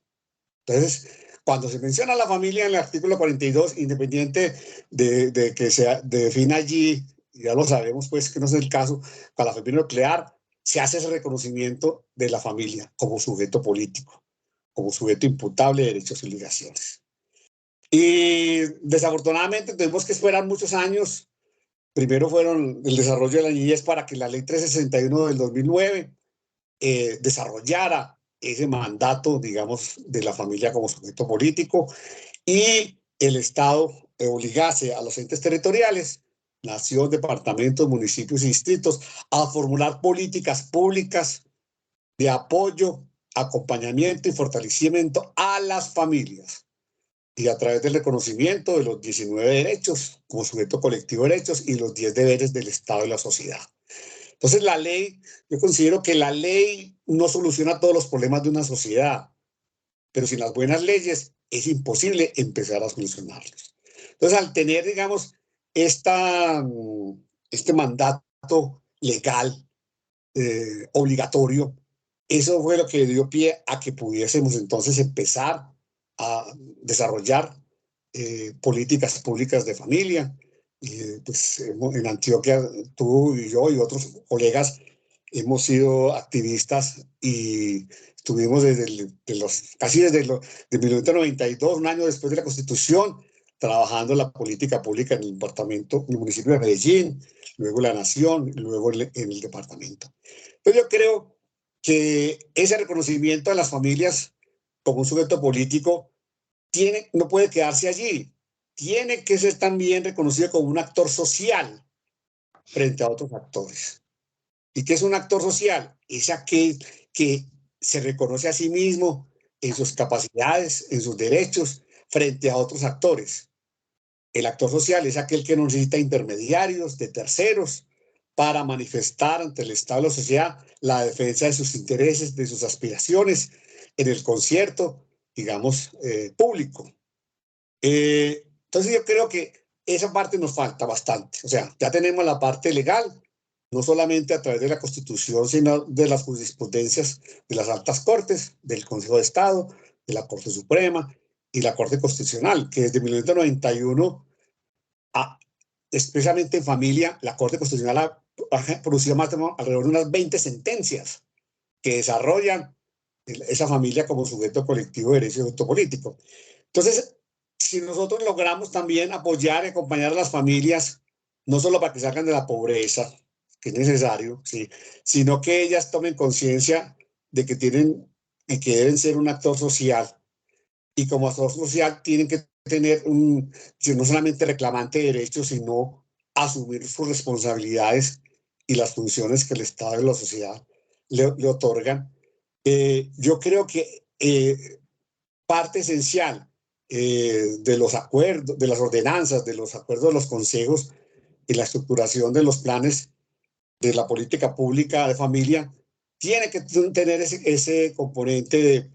Entonces, cuando se menciona la familia en el artículo 42, independiente de que se defina allí, ya lo sabemos pues que no es el caso, para la familia nuclear, se hace ese reconocimiento de la familia como sujeto político, como sujeto imputable de derechos y obligaciones. Y desafortunadamente tuvimos que esperar muchos años. Primero fueron el desarrollo de la niñez para que la ley 361 del 2009 desarrollara ese mandato, digamos, de la familia como sujeto político y el Estado obligase a los entes territoriales, nación, departamentos, municipios y distritos, a formular políticas públicas de apoyo, acompañamiento y fortalecimiento a las familias y a través del reconocimiento de los 19 derechos como sujeto colectivo de derechos y los 10 deberes del Estado y la sociedad. Entonces la ley, yo considero que la ley no soluciona todos los problemas de una sociedad, pero sin las buenas leyes es imposible empezar a solucionarlos. Entonces al tener, digamos, este mandato legal obligatorio, eso fue lo que dio pie a que pudiésemos entonces empezar a desarrollar políticas públicas de familia. Pues en Antioquia, tú y yo y otros colegas hemos sido activistas y estuvimos casi desde de 1992, un año después de la Constitución, trabajando en la política pública en el departamento, en el municipio de Medellín, luego la Nación, luego en el departamento. Entonces yo creo que ese reconocimiento a las familias como un sujeto político no puede quedarse allí, tiene que ser también reconocido como un actor social frente a otros actores. ¿Y qué es un actor social? Es aquel que se reconoce a sí mismo en sus capacidades, en sus derechos, frente a otros actores. El actor social es aquel que no necesita intermediarios de terceros para manifestar ante el Estado y la sociedad la defensa de sus intereses, de sus aspiraciones en el concierto, digamos, público. Entonces yo creo que esa parte nos falta bastante. O sea, ya tenemos la parte legal, no solamente a través de la Constitución, sino de las jurisprudencias de las altas cortes, del Consejo de Estado, de la Corte Suprema y la Corte Constitucional, que desde 1991, especialmente en familia, la Corte Constitucional ha producido alrededor de unas 20 sentencias que desarrollan esa familia como sujeto colectivo de derecho y sujeto político. Entonces, si nosotros logramos también apoyar y acompañar a las familias, no solo para que salgan de la pobreza, que es necesario, ¿sí?, sino que ellas tomen conciencia de que tienen y que deben ser un actor social, y como actor social tienen que tener no solamente reclamante de derechos, sino asumir sus responsabilidades y las funciones que el Estado y la sociedad le otorgan. Yo creo que parte esencial de los acuerdos, de las ordenanzas, de los acuerdos de los consejos y la estructuración de los planes de la política pública de familia tiene que tener ese componente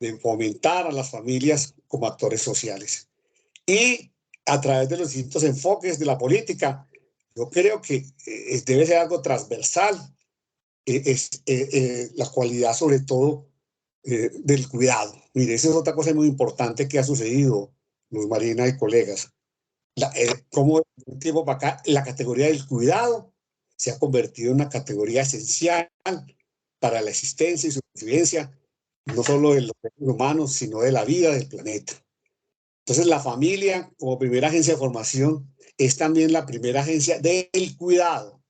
de fomentar a las familias como actores sociales. Y a través de los distintos enfoques de la política, yo creo que debe ser algo transversal, la cualidad sobre todo del cuidado. Mire, esa es otra cosa muy importante que ha sucedido, Luz Marina y colegas. Como de un tiempo para acá, la categoría del cuidado se ha convertido en una categoría esencial para la existencia y supervivencia, no solo de los seres humanos, sino de la vida del planeta. Entonces, la familia, como primera agencia de formación, es también la primera agencia del cuidado.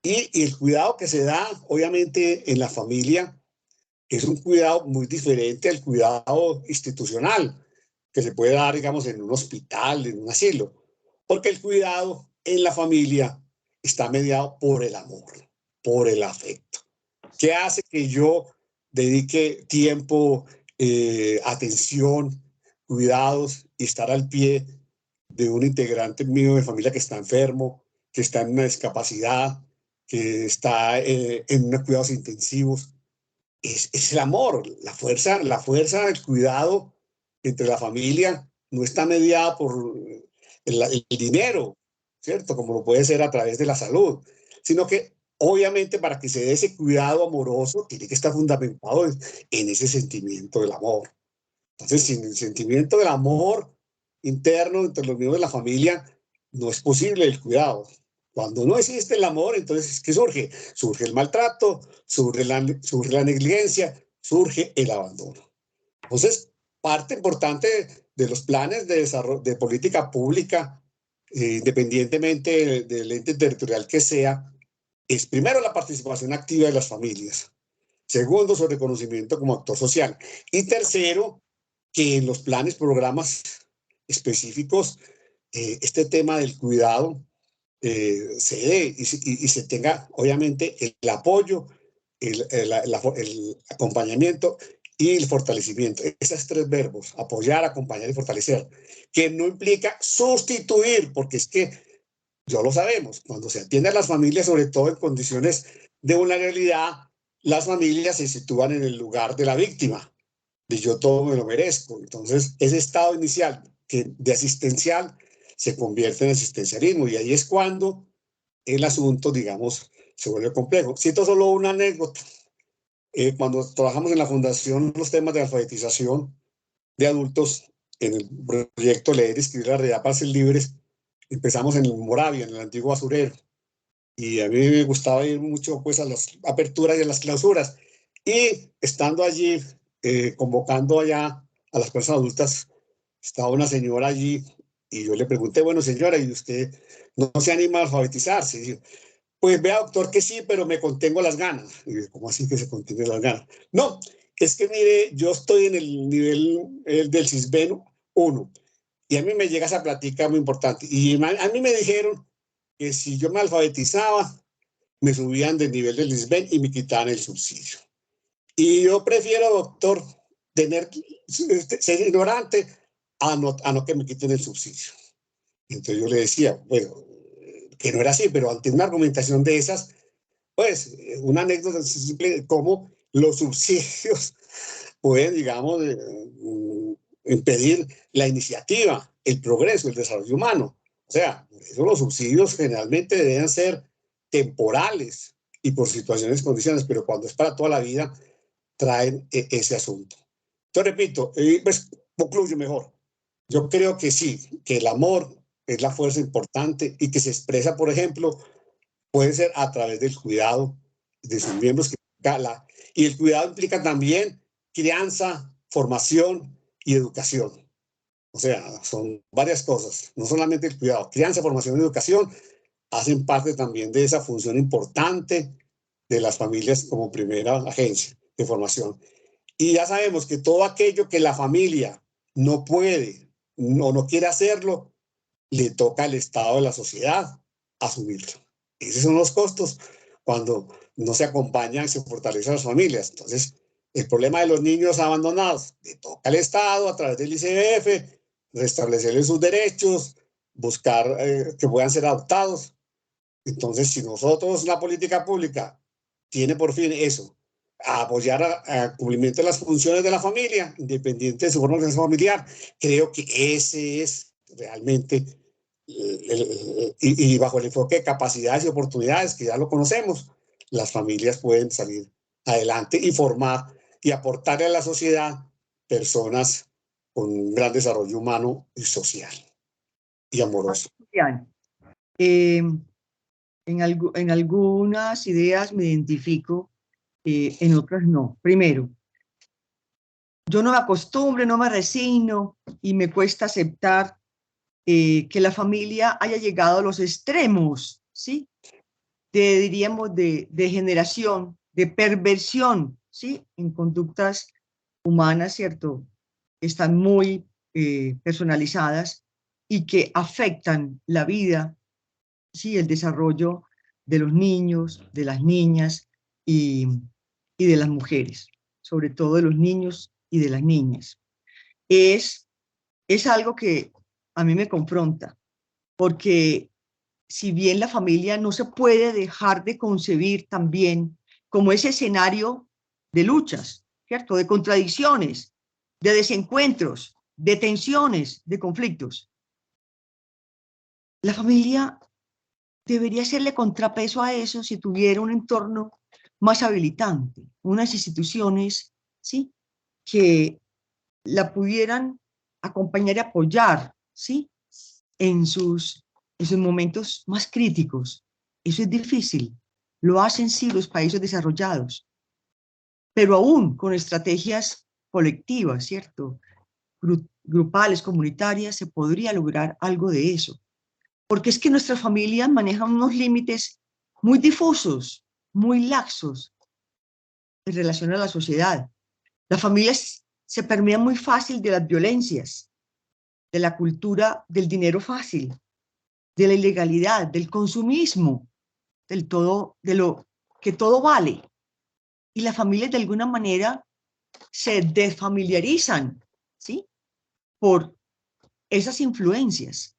Y el cuidado que se da, obviamente, en la familia es un cuidado muy diferente al cuidado institucional que se puede dar, digamos, en un hospital, en un asilo, porque el cuidado en la familia está mediado por el amor, por el afecto. ¿Qué hace que yo dedique tiempo, atención, cuidados y estar al pie de un integrante mío de familia que está enfermo, que está en una discapacidad, que está en unos cuidados intensivos? Es el amor, la fuerza del cuidado entre la familia no está mediada por el dinero, ¿cierto? Como lo puede ser a través de la salud, sino que obviamente para que se dé ese cuidado amoroso tiene que estar fundamentado en ese sentimiento del amor. Entonces, sin el sentimiento del amor interno entre los miembros de la familia, no es posible el cuidado. Cuando no existe el amor, entonces, ¿qué surge? Surge el maltrato, surge la negligencia, surge el abandono. Entonces, parte importante de los planes de desarrollo, de política pública, independientemente del ente territorial que sea, es primero la participación activa de las familias. Segundo, su reconocimiento como actor social. Y tercero, que en los planes, programas específicos, este tema del cuidado se dé y se tenga, obviamente, el apoyo, el acompañamiento y el fortalecimiento. Esos tres verbos, apoyar, acompañar y fortalecer, que no implica sustituir, porque es que yo lo sabemos, cuando se atiende a las familias, sobre todo en condiciones de vulnerabilidad, las familias se sitúan en el lugar de la víctima, de yo todo me lo merezco. Entonces, ese estado inicial de asistencial se convierte en asistencialismo y ahí es cuando el asunto, digamos, se vuelve complejo. Cito solo una anécdota. Cuando trabajamos en la fundación los temas de alfabetización de adultos en el proyecto Leer, Escribir, la Realidad para Ser Libres, empezamos en Moravia, en el antiguo basurero. Y a mí me gustaba ir mucho pues a las aperturas y a las clausuras. Y estando allí, convocando allá a las personas adultas, estaba una señora allí y yo le pregunté, bueno señora, ¿y usted no se anima a alfabetizarse? Y dijo, pues vea doctor que sí, pero me contengo las ganas. Y yo, ¿cómo así que se contiene las ganas? No, es que mire, yo estoy en el nivel del CISBEN 1 y a mí me llega esa plática muy importante. Y a mí me dijeron que si yo me alfabetizaba, me subían del nivel del ISBEN y me quitaban el subsidio. Y yo prefiero, doctor, ser ignorante a no que me quiten el subsidio. Entonces yo le decía, bueno, que no era así, pero ante una argumentación de esas, pues una anécdota simple, cómo los subsidios pueden, digamos, impedir la iniciativa, el progreso, el desarrollo humano. O sea, eso los subsidios generalmente deben ser temporales y por situaciones, condiciones, pero cuando es para toda la vida, traen ese asunto. Entonces, repito, pues concluyo mejor. Yo creo que sí, que el amor es la fuerza importante y que se expresa, por ejemplo, puede ser a través del cuidado de sus miembros. Y el cuidado implica también crianza, formación y educación. O sea, son varias cosas, no solamente el cuidado. Crianza, formación y educación hacen parte también de esa función importante de las familias como primera agencia de formación. Y ya sabemos que todo aquello que la familia no puede o no quiere hacerlo, le toca al Estado de la sociedad asumirlo. Esos son los costos cuando no se acompañan y se fortalecen las familias. Entonces, el problema de los niños abandonados, le toca al Estado a través del ICBF restablecerles sus derechos, buscar que puedan ser adoptados. Entonces, si nosotros, la política pública, tiene por fin eso, a apoyar al cumplimiento de las funciones de la familia, independiente de su forma familiar, creo que ese es realmente y bajo el enfoque de capacidades y oportunidades, que ya lo conocemos, las familias pueden salir adelante y formar y aportarle a la sociedad personas con un gran desarrollo humano y social y amoroso. En algunas ideas me identifico, en otras no. Primero, yo no me acostumbro, no me resigno y me cuesta aceptar que la familia haya llegado a los extremos, ¿sí? Diríamos, de generación, de perversión, ¿sí? En conductas humanas, ¿cierto? Están muy personalizadas y que afectan la vida, ¿sí? El desarrollo de los niños, de las niñas y de las mujeres, sobre todo de los niños y de las niñas. Es algo que a mí me confronta, porque si bien la familia no se puede dejar de concebir también como ese escenario de luchas, ¿cierto? De contradicciones, de desencuentros, de tensiones, de conflictos. La familia debería hacerle contrapeso a eso si tuviera un entorno más habilitante, unas instituciones, ¿sí? Que la pudieran acompañar y apoyar, ¿sí? En sus momentos más críticos. Eso es difícil. Lo hacen sí los países desarrollados, pero aún con estrategias colectivas, ¿cierto? Grupales, comunitarias, se podría lograr algo de eso. Porque es que nuestras familias manejan unos límites muy difusos, muy laxos en relación a la sociedad. Las familias se permean muy fácil de las violencias, de la cultura del dinero fácil, de la ilegalidad, del consumismo, del todo, de lo que todo vale. Y las familias de alguna manera se desfamiliarizan, ¿sí? Por esas influencias.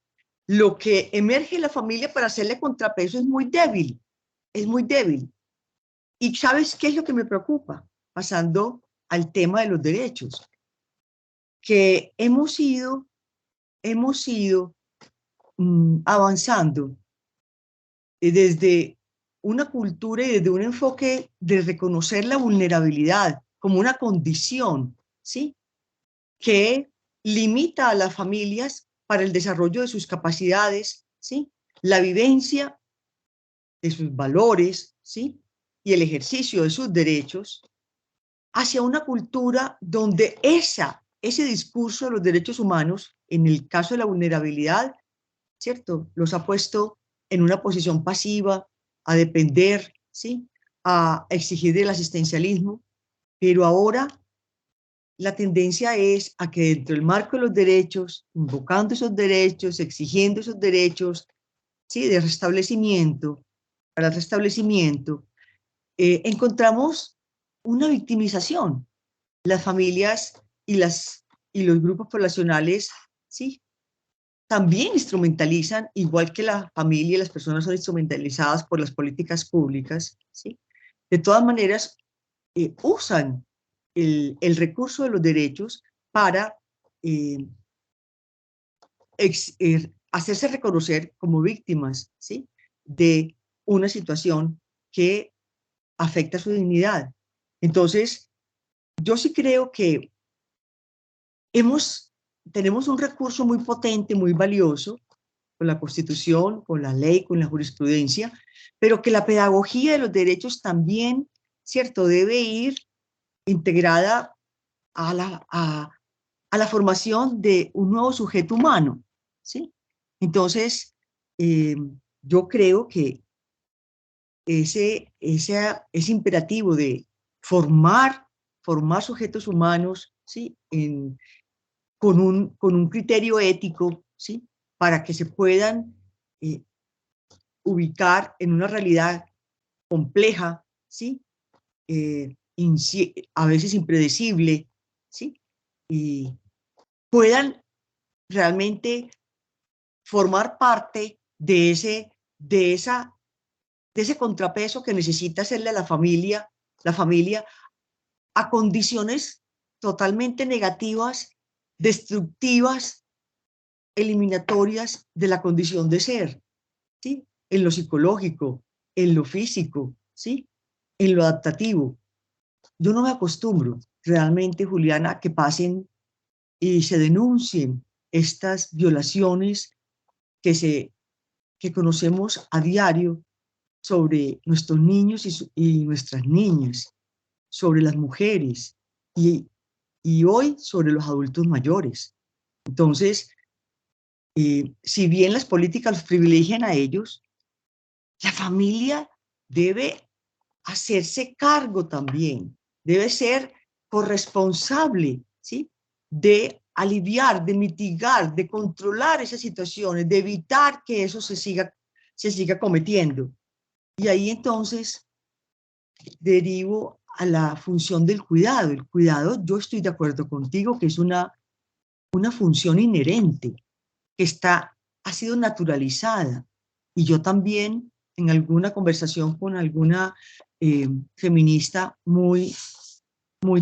Lo que emerge en la familia para hacerle contrapeso es muy débil, es muy débil. ¿Y sabes qué es lo que me preocupa? Pasando al tema de los derechos, que hemos ido avanzando desde una cultura y desde un enfoque de reconocer la vulnerabilidad como una condición, ¿sí? Que limita a las familias para el desarrollo de sus capacidades, ¿sí? La vivencia de sus valores, ¿sí? Y el ejercicio de sus derechos, hacia una cultura donde ese discurso de los derechos humanos, en el caso de la vulnerabilidad, ¿cierto? Los ha puesto en una posición pasiva, a depender, ¿sí? A exigir del asistencialismo, pero ahora la tendencia es a que dentro del marco de los derechos, invocando esos derechos, exigiendo esos derechos, ¿sí? De restablecimiento, para el restablecimiento, encontramos una victimización. Las familias y los grupos poblacionales, ¿sí? También instrumentalizan, igual que la familia y las personas son instrumentalizadas por las políticas públicas, ¿sí? De todas maneras, usan el recurso de los derechos para hacerse reconocer como víctimas, ¿sí? De una situación que afecta su dignidad. Entonces, yo sí creo que tenemos un recurso muy potente, muy valioso, con la Constitución, con la ley, con la jurisprudencia, pero que la pedagogía de los derechos también, ¿cierto?, debe ir integrada a la formación de un nuevo sujeto humano, ¿sí? Entonces, yo creo que ese imperativo de formar sujetos humanos, ¿sí? Con un criterio ético, ¿sí? Para que se puedan ubicar en una realidad compleja, ¿sí? A veces impredecible, ¿sí? Y puedan realmente formar parte de ese contrapeso que necesita hacerle a la familia a condiciones totalmente negativas, destructivas, eliminatorias de la condición de ser, ¿sí? En lo psicológico, en lo físico, ¿sí? En lo adaptativo. Yo no me acostumbro. realmente, Juliana, que pasen y se denuncien estas violaciones que conocemos a diario sobre nuestros niños y nuestras niñas, sobre las mujeres y hoy sobre los adultos mayores. Entonces, si bien las políticas los privilegian a ellos, la familia debe hacerse cargo también, debe ser corresponsable, ¿sí? De aliviar, de mitigar, de controlar esas situaciones, de evitar que eso se siga cometiendo. Y ahí entonces derivo a la función del cuidado. El cuidado, yo estoy de acuerdo contigo, que es una función inherente, que ha sido naturalizada. Y yo también, en alguna conversación con alguna feminista muy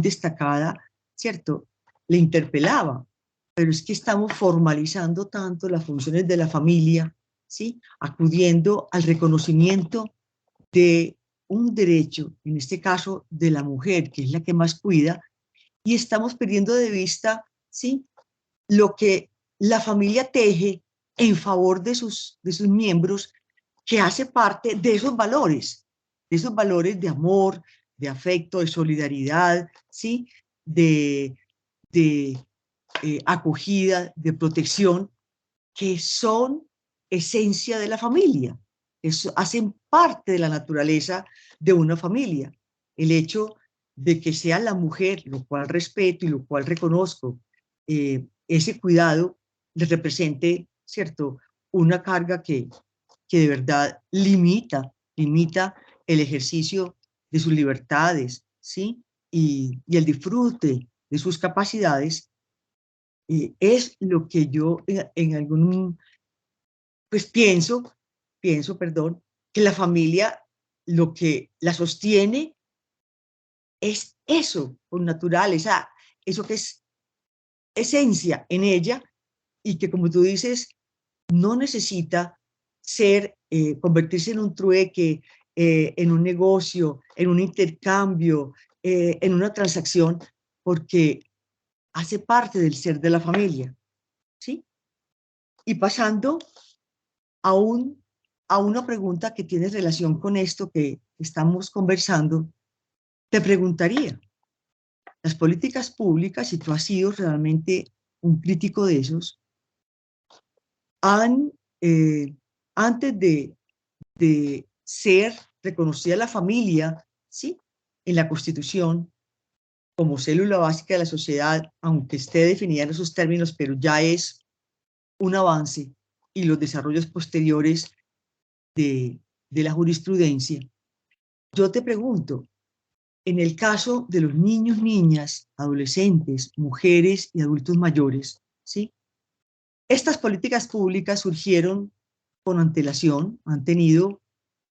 destacada, ¿cierto? Le interpelaba, pero es que estamos formalizando tanto las funciones de la familia, ¿sí? Acudiendo al reconocimiento de un derecho, en este caso de la mujer, que es la que más cuida, y estamos perdiendo de vista, ¿sí? Lo que la familia teje en favor de sus miembros, que hace parte de esos valores de amor, de afecto, de solidaridad, ¿sí? De acogida, de protección, que son esencia de la familia, hacen parte de la naturaleza de una familia. El hecho de que sea la mujer, lo cual respeto y lo cual reconozco, ese cuidado le represente, ¿cierto?, una carga que de verdad limita el ejercicio de sus libertades, ¿sí? Y el disfrute de sus capacidades, es lo que yo en algún, pues perdón, que la familia lo que la sostiene es eso, con natural, eso que es esencia en ella y que, como tú dices, no necesita convertirse en un trueque, en un negocio, en un intercambio, en una transacción, porque hace parte del ser de la familia, ¿sí? Y pasando a una pregunta que tiene relación con esto que estamos conversando, te preguntaría, las políticas públicas, y tú has sido realmente un crítico de esos, antes de ser reconocida la familia, ¿sí?, en la Constitución como célula básica de la sociedad, aunque esté definida en esos términos, pero ya es un avance, y los desarrollos posteriores de la jurisprudencia. Yo te pregunto, en el caso de los niños, niñas, adolescentes, mujeres y adultos mayores, ¿sí?, estas políticas públicas surgieron con antelación, han tenido,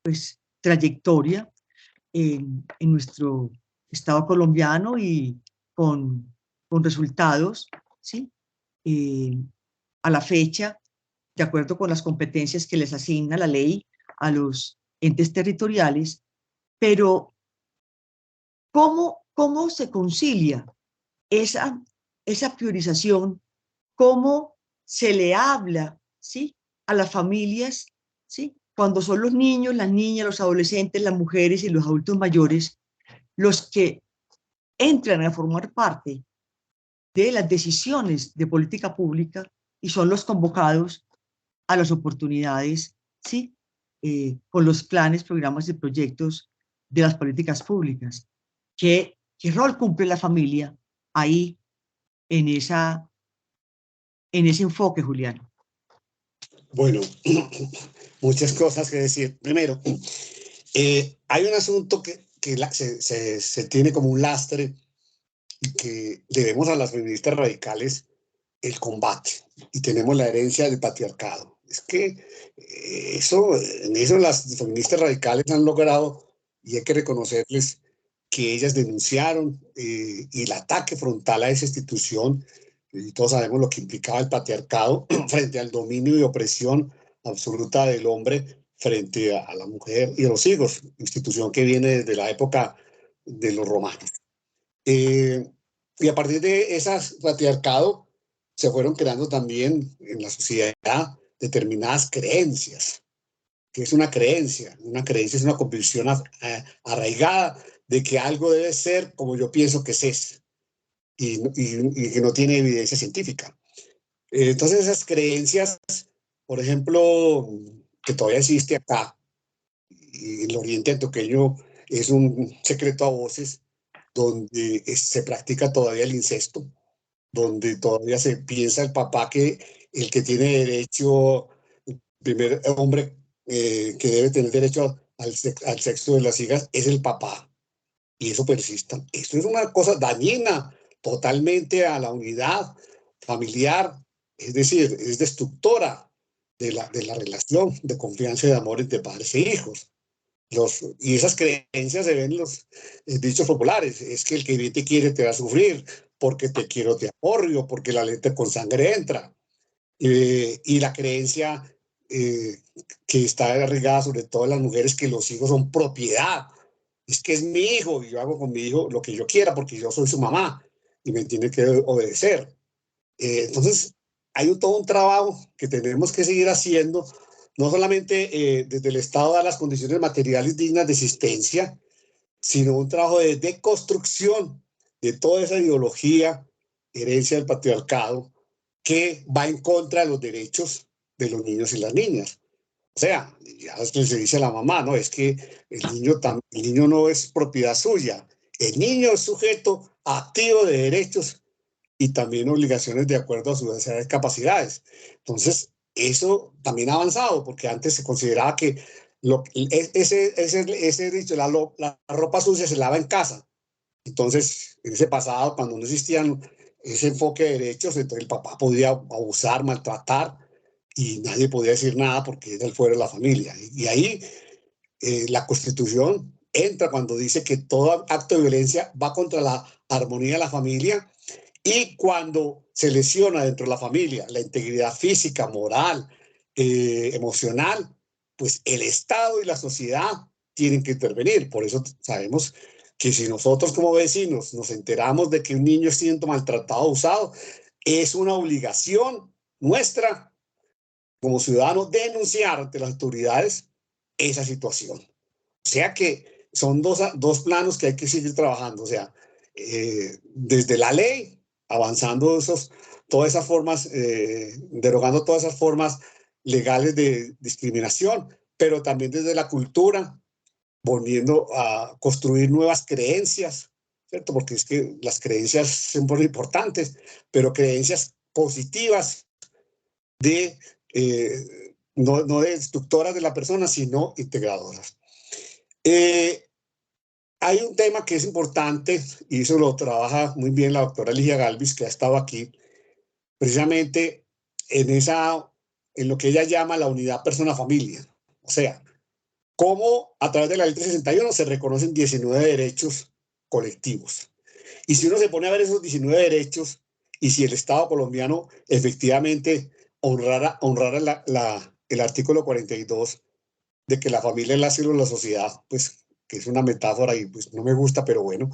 pues, trayectoria en nuestro Estado colombiano y con resultados, ¿sí? A la fecha, de acuerdo con las competencias que les asigna la ley a los entes territoriales, pero ¿cómo se concilia esa priorización? ¿Cómo se le habla, ¿sí?, a las familias, ¿sí?, cuando son los niños, las niñas, los adolescentes, las mujeres y los adultos mayores los que entran a formar parte de las decisiones de política pública y son los convocados a las oportunidades, ¿sí?, con los planes, programas y proyectos de las políticas públicas? ¿Qué rol cumple la familia ahí en ese enfoque, Julián? Bueno, muchas cosas que decir. Primero, hay un asunto que se tiene como un lastre y que debemos a las feministas radicales el combate, y tenemos la herencia del patriarcado. Es que en eso las feministas radicales han logrado, y hay que reconocerles que ellas denunciaron, y el ataque frontal a esa institución, y todos sabemos lo que implicaba el patriarcado frente al dominio y opresión absoluta del hombre frente a la mujer y a los hijos, institución que viene desde la época de los romanos. Y a partir de ese patriarcado se fueron creando también en la sociedad determinadas creencias. ¿Qué es una creencia? Una creencia es una convicción arraigada de que algo debe ser como yo pienso que es y que no tiene evidencia científica. Entonces esas creencias, por ejemplo, que todavía existe acá, y el Oriente Antioqueño es un secreto a voces, donde se practica todavía el incesto, donde todavía se piensa el papá que el que tiene derecho, el primer hombre que debe tener derecho al sexo de las hijas es el papá. Y eso persista. Esto es una cosa dañina totalmente a la unidad familiar, es decir, es destructora de la relación de confianza y de amor entre padres e hijos. Y esas creencias se ven en los dichos populares. Es que el que bien te quiere te va a sufrir, porque te quiero te aporrio, porque la letra con sangre entra. Y la creencia que está arraigada sobre todo en las mujeres, que los hijos son propiedad. Es que es mi hijo y yo hago con mi hijo lo que yo quiera porque yo soy su mamá y me tiene que obedecer. Entonces, hay todo un trabajo que tenemos que seguir haciendo, no solamente desde el Estado dar las condiciones materiales dignas de existencia, sino un trabajo de deconstrucción de toda esa ideología, herencia del patriarcado, que va en contra de los derechos de los niños y las niñas. O sea, ya se dice a la mamá, ¿no? Es que el niño no es propiedad suya. El niño es sujeto activo de derechos y también obligaciones de acuerdo a sus capacidades. Entonces, eso también ha avanzado, porque antes se consideraba que ese dicho, la ropa sucia se lava en casa. Entonces, en ese pasado, cuando no existían ese enfoque de derechos, entonces el papá podía abusar, maltratar, y nadie podía decir nada porque era el fuero de la familia. Y ahí la Constitución entra cuando dice que todo acto de violencia va contra la armonía de la familia, y cuando se lesiona dentro de la familia la integridad física, moral, emocional, pues el Estado y la sociedad tienen que intervenir. Por eso sabemos que si nosotros como vecinos nos enteramos de que un niño está siendo maltratado o abusado, es una obligación nuestra como ciudadanos denunciar ante las autoridades esa situación. O sea que son dos planos que hay que seguir trabajando. O sea, desde la ley, avanzando todas esas formas, derogando todas esas formas legales de discriminación, pero también desde la cultura, volviendo a construir nuevas creencias, ¿cierto? Porque es que las creencias son muy importantes, pero creencias positivas no de destructoras de la persona, sino integradoras. Hay un tema que es importante, y eso lo trabaja muy bien la doctora Ligia Galvis, que ha estado aquí, precisamente en lo que ella llama la unidad persona-familia. O sea, cómo a través de la ley 361 se reconocen 19 derechos colectivos. Y si uno se pone a ver esos 19 derechos, y si el Estado colombiano efectivamente honrara el artículo 42 de que la familia es la célula de la sociedad, pues que es una metáfora y pues no me gusta, pero bueno,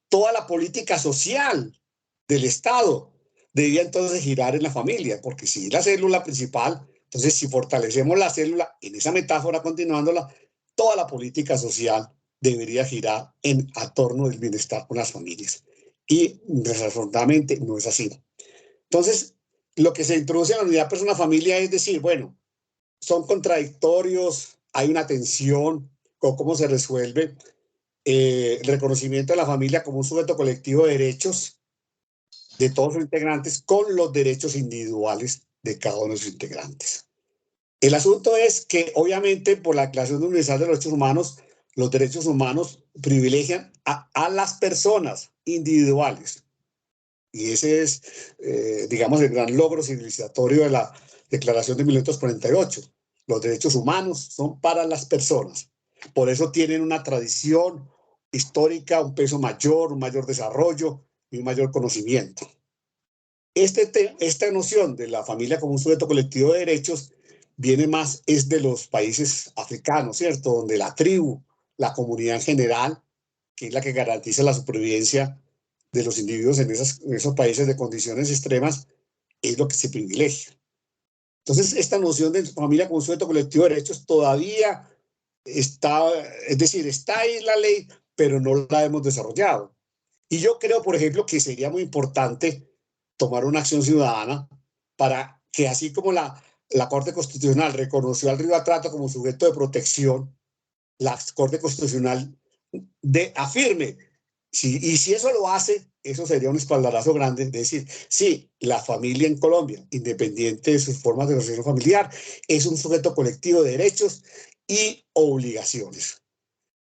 toda la política social del Estado debía entonces girar en la familia, porque si es la célula principal, entonces si fortalecemos la célula, en esa metáfora continuándola, toda la política social debería girar a torno del bienestar con las familias. Y desafortunadamente no es así. Entonces, lo que se introduce en la unidad persona-familia es decir, bueno, son contradictorios, hay una tensión, con cómo se resuelve el reconocimiento de la familia como un sujeto colectivo de derechos de todos sus integrantes con los derechos individuales de cada uno de sus integrantes. El asunto es que, obviamente, por la Declaración Universal de los Derechos Humanos, los derechos humanos privilegian a las personas individuales. Y ese es, digamos, el gran logro civilizatorio de la Declaración de 1948. Los derechos humanos son para las personas. Por eso tienen una tradición histórica, un peso mayor, un mayor desarrollo y un mayor conocimiento. Esta noción de la familia como un sujeto colectivo de derechos viene más, es de los países africanos, ¿cierto? Donde la tribu, la comunidad en general, que es la que garantiza la supervivencia de los individuos en esos países de condiciones extremas es lo que se privilegia. Entonces, esta noción de familia como sujeto colectivo de derechos todavía está, es decir, está ahí en la ley, pero no la hemos desarrollado. Y yo creo, por ejemplo, que sería muy importante tomar una acción ciudadana para que, así como la Corte Constitucional reconoció al Río Atrato como sujeto de protección, la Corte Constitucional afirme, y si eso lo hace, eso sería un espaldarazo grande, de decir, sí, la familia en Colombia, independiente de sus formas de relación familiar, es un sujeto colectivo de derechos y obligaciones.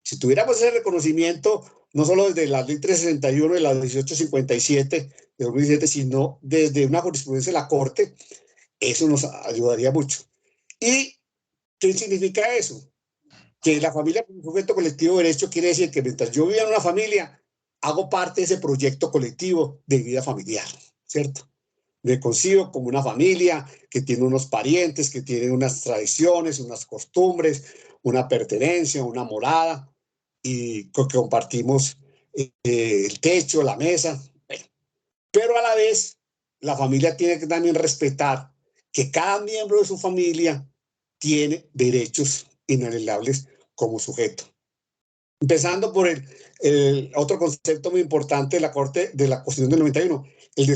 Si tuviéramos ese reconocimiento, no solo desde la ley 361 de la 1857 de 2017, sino desde una jurisprudencia de la Corte, eso nos ayudaría mucho. ¿Y qué significa eso? Que la familia como sujeto colectivo de derecho quiere decir que mientras yo viva en una familia, hago parte de ese proyecto colectivo de vida familiar, ¿cierto? Me concibo como una familia que tiene unos parientes, que tiene unas tradiciones, unas costumbres, una pertenencia, una morada, y que compartimos el techo, la mesa. Bueno, pero a la vez, la familia tiene que también respetar que cada miembro de su familia tiene derechos inalienables como sujeto. Empezando por el otro concepto muy importante de la Corte, de la Constitución del 91, el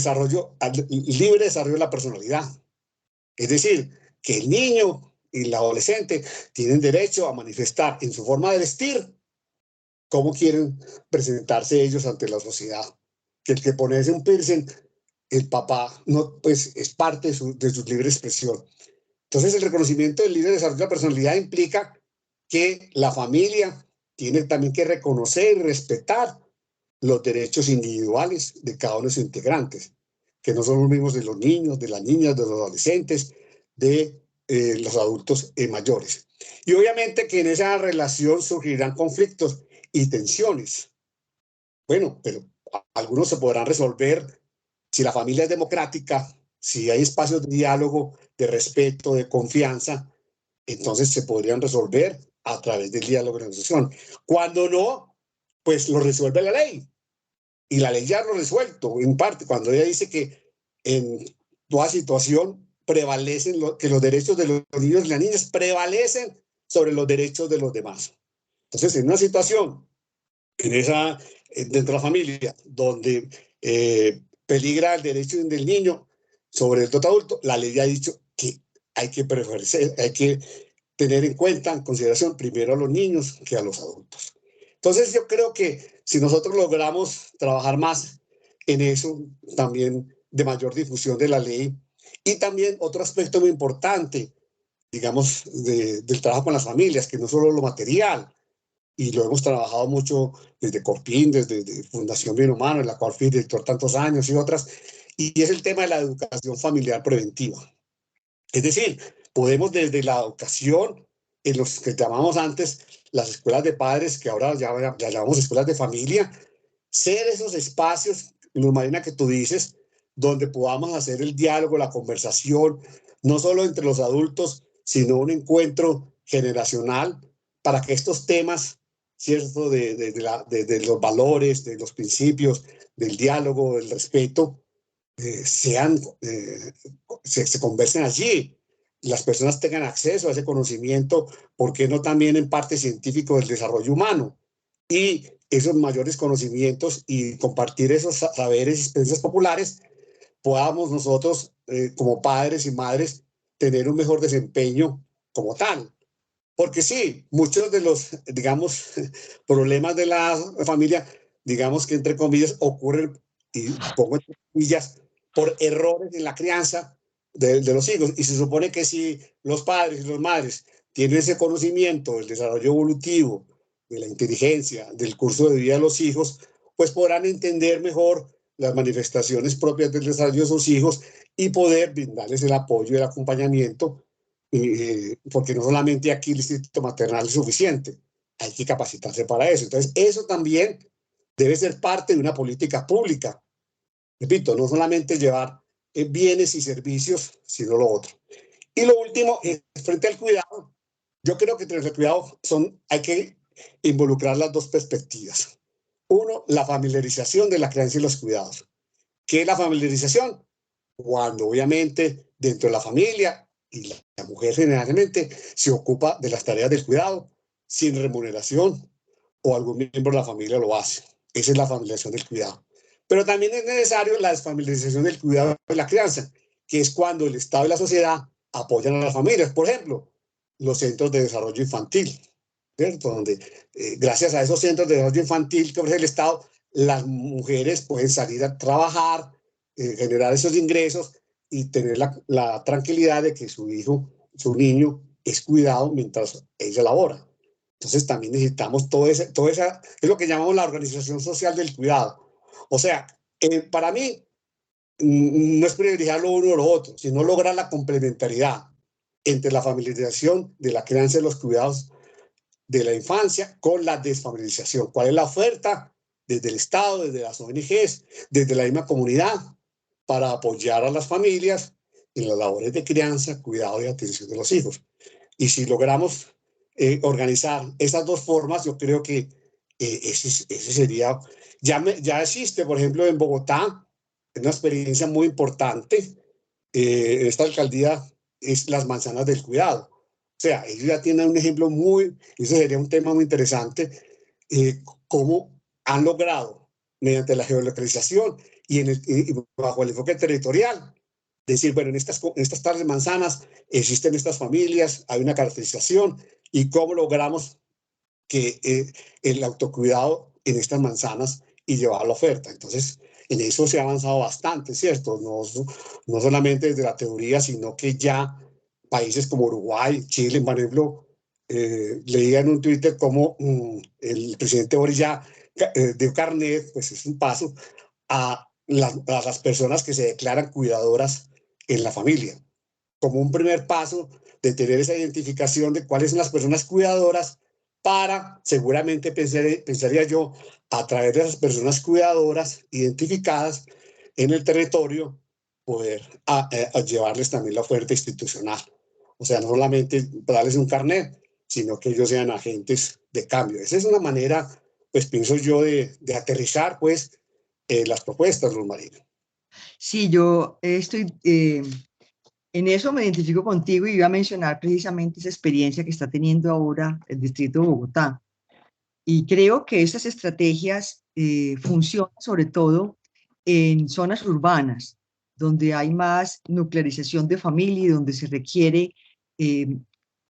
libre desarrollo de la personalidad. Es decir, que el niño y el adolescente tienen derecho a manifestar en su forma de vestir cómo quieren presentarse ellos ante la sociedad. Que el que pone un piercing, el papá, no, pues es parte de su libre expresión. Entonces, el reconocimiento del libre desarrollo de la personalidad implica que la familia tiene también que reconocer y respetar los derechos individuales de cada uno de sus integrantes, que no son los mismos de los niños, de las niñas, de los adolescentes, de los adultos mayores. Y obviamente que en esa relación surgirán conflictos y tensiones. Bueno, pero algunos se podrán resolver si la familia es democrática, si hay espacios de diálogo, de respeto, de confianza, entonces se podrían resolver a través del diálogo y la negociación. Cuando no, pues lo resuelve la ley. Y la ley ya lo ha resuelto, en parte, cuando ella dice que en toda situación prevalecen, que los derechos de los niños y las niñas prevalecen sobre los derechos de los demás. Entonces, en una situación, dentro de la familia, donde peligra el derecho del niño sobre el otro adulto, la ley ya ha dicho que hay que tener en cuenta, en consideración, primero a los niños que a los adultos. Entonces, yo creo que si nosotros logramos trabajar más en eso, también de mayor difusión de la ley, y también otro aspecto muy importante, digamos, del trabajo con las familias, que no solo lo material, y lo hemos trabajado mucho desde Corpín, desde Fundación Bien Humano, en la cual fui director tantos años y otras, y es el tema de la educación familiar preventiva. Es decir, podemos desde la educación, en los que llamamos antes las escuelas de padres, que ahora ya llamamos escuelas de familia, ser esos espacios, Luz Marina, que tú dices, donde podamos hacer el diálogo, la conversación, no solo entre los adultos, sino un encuentro generacional para que estos temas, ¿cierto?, de los valores, de los principios, del diálogo, del respeto, se conversen allí, las personas tengan acceso a ese conocimiento, ¿por qué no también en parte científico del desarrollo humano? Y esos mayores conocimientos y compartir esos saberes y experiencias populares, podamos nosotros, como padres y madres, tener un mejor desempeño como tal. Porque sí, muchos de los, digamos, problemas de la familia, digamos que entre comillas, ocurren, y pongo entre comillas, por errores en la crianza de los hijos. Y se supone que si los padres y las madres tienen ese conocimiento del desarrollo evolutivo, de la inteligencia, del curso de vida de los hijos, pues podrán entender mejor las manifestaciones propias del desarrollo de sus hijos y poder brindarles el apoyo y el acompañamiento, porque no solamente aquí el instinto maternal es suficiente, hay que capacitarse para eso. Entonces, eso también debe ser parte de una política pública. Repito, no solamente llevar bienes y servicios, sino lo otro. Y lo último, frente al cuidado, yo creo que frente al cuidado hay que involucrar las dos perspectivas. Uno, la familiarización de la crianza y los cuidados. ¿Qué es la familiarización? Cuando obviamente dentro de la familia y la mujer generalmente se ocupa de las tareas del cuidado sin remuneración o algún miembro de la familia lo hace. Esa es la familiarización del cuidado. Pero también es necesario la desfamiliarización del cuidado de la crianza, que es cuando el Estado y la sociedad apoyan a las familias. Por ejemplo, los centros de desarrollo infantil, ¿cierto? Donde gracias a esos centros de desarrollo infantil que ofrece el Estado, las mujeres pueden salir a trabajar, generar esos ingresos y tener la tranquilidad de que su hijo, su niño, es cuidado mientras ella labora. Entonces también necesitamos todo esa, es lo que llamamos la organización social del cuidado. O sea, para mí no es privilegiar lo uno o lo otro, sino lograr la complementariedad entre la familiarización de la crianza y los cuidados de la infancia con la desfamiliarización. ¿Cuál es la oferta desde el Estado, desde las ONGs, desde la misma comunidad para apoyar a las familias en las labores de crianza, cuidado y atención de los hijos? Y si logramos organizar esas dos formas, yo creo que ese sería, ya existe, por ejemplo, en Bogotá, una experiencia muy importante, esta alcaldía es las manzanas del cuidado. O sea, ellos ya tienen un ejemplo ese sería un tema muy interesante, cómo han logrado, mediante la geolocalización y bajo el enfoque territorial, decir, bueno, en estas tales manzanas existen estas familias, hay una caracterización, y cómo logramos que el autocuidado en estas manzanas y llevar la oferta. Entonces, en eso se ha avanzado bastante, ¿cierto? No solamente desde la teoría, sino que ya países como Uruguay, Chile, por ejemplo, leía en un Twitter cómo el presidente Boris ya dio carnet, pues es un paso, a las personas que se declaran cuidadoras en la familia, como un primer paso de tener esa identificación de cuáles son las personas cuidadoras para, seguramente pensaría yo, a través de esas personas cuidadoras identificadas en el territorio, poder a llevarles también la oferta institucional. O sea, no solamente darles un carnet, sino que ellos sean agentes de cambio. Esa es una manera, pues pienso yo, de aterrizar, pues, las propuestas, Luz Marina. Sí, yo estoy en eso, me identifico contigo y iba a mencionar precisamente esa experiencia que está teniendo ahora el Distrito de Bogotá. Y creo que esas estrategias funcionan sobre todo en zonas urbanas, donde hay más nuclearización de familia y donde se requiere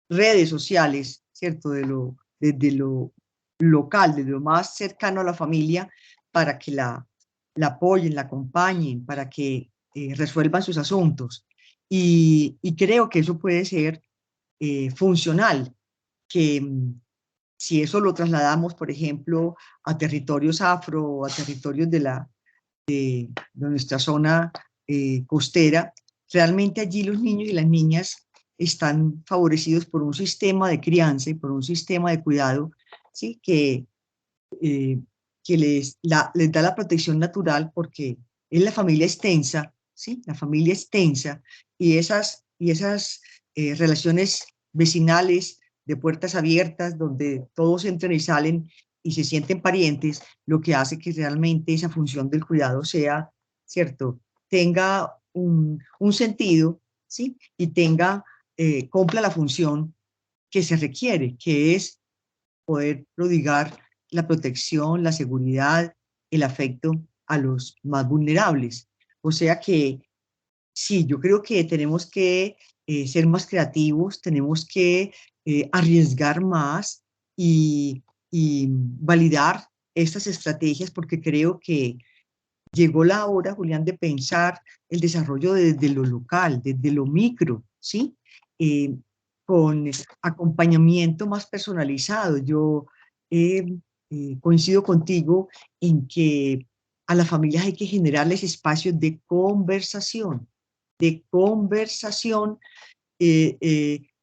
redes sociales, ¿cierto? Desde lo local, desde lo más cercano a la familia, para que la apoyen, la acompañen, para que resuelvan sus asuntos. Y creo que eso puede ser funcional, que si eso lo trasladamos, por ejemplo, a territorios afro, a territorios de nuestra zona costera, realmente allí los niños y las niñas están favorecidos por un sistema de crianza y por un sistema de cuidado, ¿sí? Eh, que les da la protección natural porque es la familia extensa, ¿sí? La familia extensa y esas relaciones vecinales de puertas abiertas donde todos entran y salen y se sienten parientes, lo que hace que realmente esa función del cuidado sea, ¿cierto? Tenga un sentido, ¿sí? Y cumpla la función que se requiere, que es poder prodigar la protección, la seguridad, el afecto a los más vulnerables. O sea que sí, yo creo que tenemos que ser más creativos, tenemos que arriesgar más y validar estas estrategias porque creo que llegó la hora, Julián, de pensar el desarrollo desde lo local, desde lo micro, ¿sí? Eh, con acompañamiento más personalizado. Yo coincido contigo en que a las familias hay que generarles espacios de conversación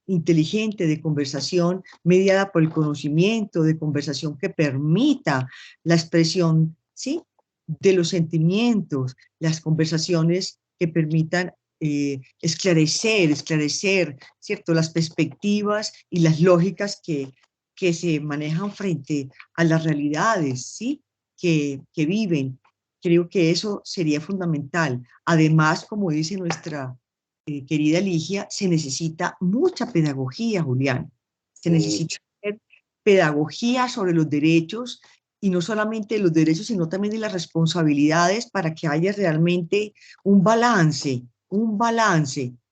inteligente, de conversación mediada por el conocimiento, de conversación que permita la expresión, ¿sí? De los sentimientos, las conversaciones que permitan esclarecer, ¿cierto? Las perspectivas y las lógicas que se manejan frente a las realidades, ¿sí? que viven. Creo que eso sería fundamental. Además, como dice nuestra querida Ligia, se necesita mucha pedagogía, Julián. Se necesita pedagogía sobre los derechos, y no solamente los derechos, sino también de las responsabilidades, para que haya realmente un balance,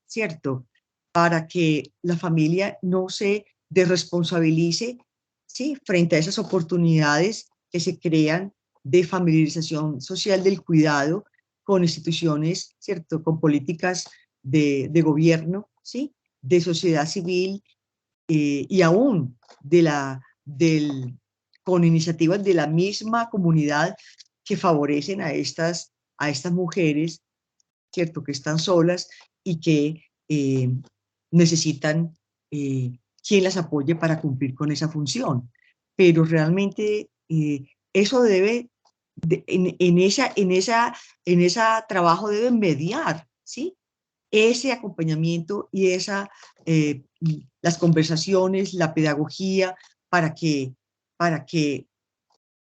¿cierto? Para que la familia no se desresponsabilice, ¿sí?, frente a esas oportunidades que se crean de familiarización social del cuidado con instituciones, ¿cierto?, con políticas de gobierno, ¿sí?, de sociedad civil, y aún con iniciativas de la misma comunidad que favorecen a estas mujeres, ¿cierto?, que están solas y que necesitan quien las apoye para cumplir con esa función. Pero realmente eso debe, en ese trabajo deben mediar, ¿sí?, ese acompañamiento y las conversaciones, la pedagogía, para que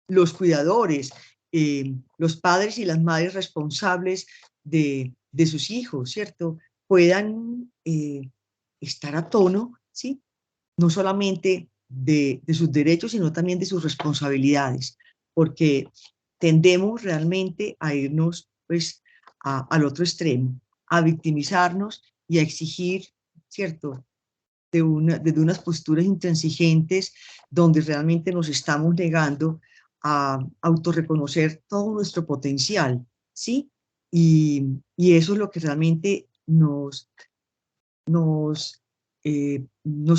los cuidadores, los padres y las madres responsables de sus hijos, ¿cierto?, puedan estar a tono, ¿sí?, no solamente de sus derechos, sino también de sus responsabilidades, porque tendemos realmente a irnos, pues, al otro extremo, a victimizarnos y a exigir, ¿cierto?, desde unas posturas intransigentes, donde realmente nos estamos negando a autorreconocer todo nuestro potencial, ¿sí? Y eso es lo que realmente nos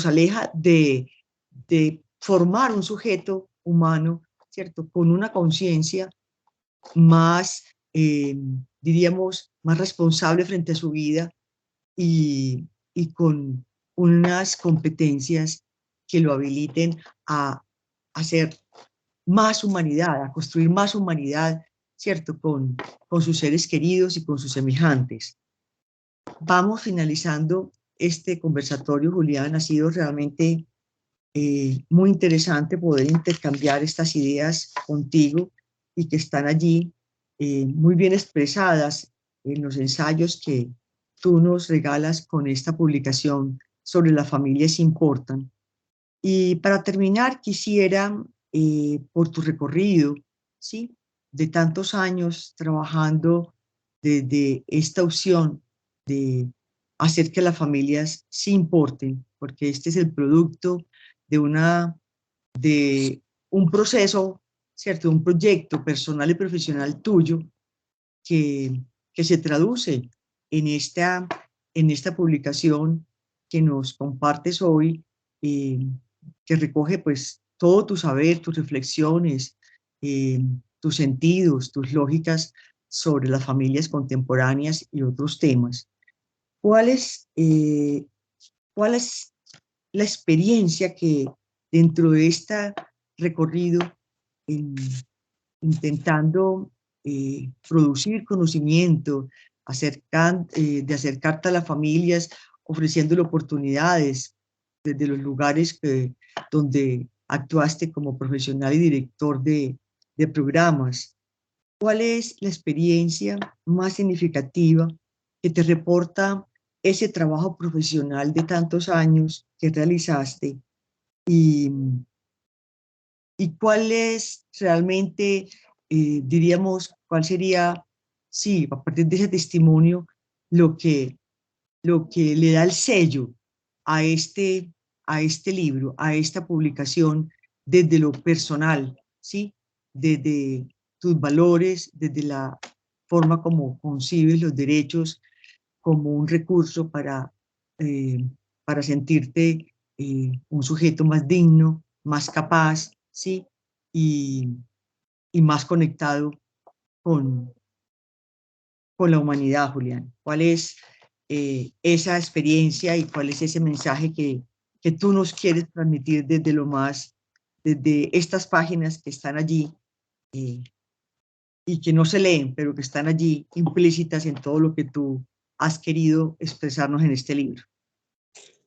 aleja de formar un sujeto humano, ¿cierto?, con una conciencia más, diríamos, más responsable frente a su vida, y con unas competencias que lo habiliten a hacer más humanidad, a construir más humanidad, ¿cierto?, con sus seres queridos y con sus semejantes. Vamos finalizando este conversatorio, Julián. Ha sido realmente muy interesante poder intercambiar estas ideas contigo, y que están allí muy bien expresadas en los ensayos que tú nos regalas con esta publicación sobre Las familias importan. Y para terminar, quisiera, por tu recorrido, ¿sí?, de tantos años trabajando desde esta opción de hacer que las familias sí importen, porque este es el producto de un proceso, ¿cierto?, un proyecto personal y profesional tuyo, que se traduce en esta publicación que nos compartes hoy, que recoge, pues, todo tu saber, tus reflexiones, tus sentidos, tus lógicas sobre las familias contemporáneas y otros temas. ¿Cuál es la experiencia que, dentro de este recorrido, en- intentando producir conocimiento, de acercarte a las familias, ofreciéndole oportunidades desde los lugares donde actuaste como profesional y director de programas? ¿Cuál es la experiencia más significativa que te reporta ese trabajo profesional de tantos años que realizaste? Y, y cuál es realmente, diríamos, cuál sería, sí, a partir de ese testimonio, lo que, lo que le da el sello a este libro, a esta publicación, desde lo personal, ¿sí? Desde tus valores, desde la forma como concibes los derechos como un recurso eh, para sentirte un sujeto más digno, más capaz, ¿sí? Y, y más conectado con, con la humanidad, Julián. ¿Cuál es esa experiencia y cuál es ese mensaje que tú nos quieres transmitir desde estas páginas que están allí, eh, y que no se leen, pero que están allí implícitas en todo lo que tú has querido expresarnos en este libro?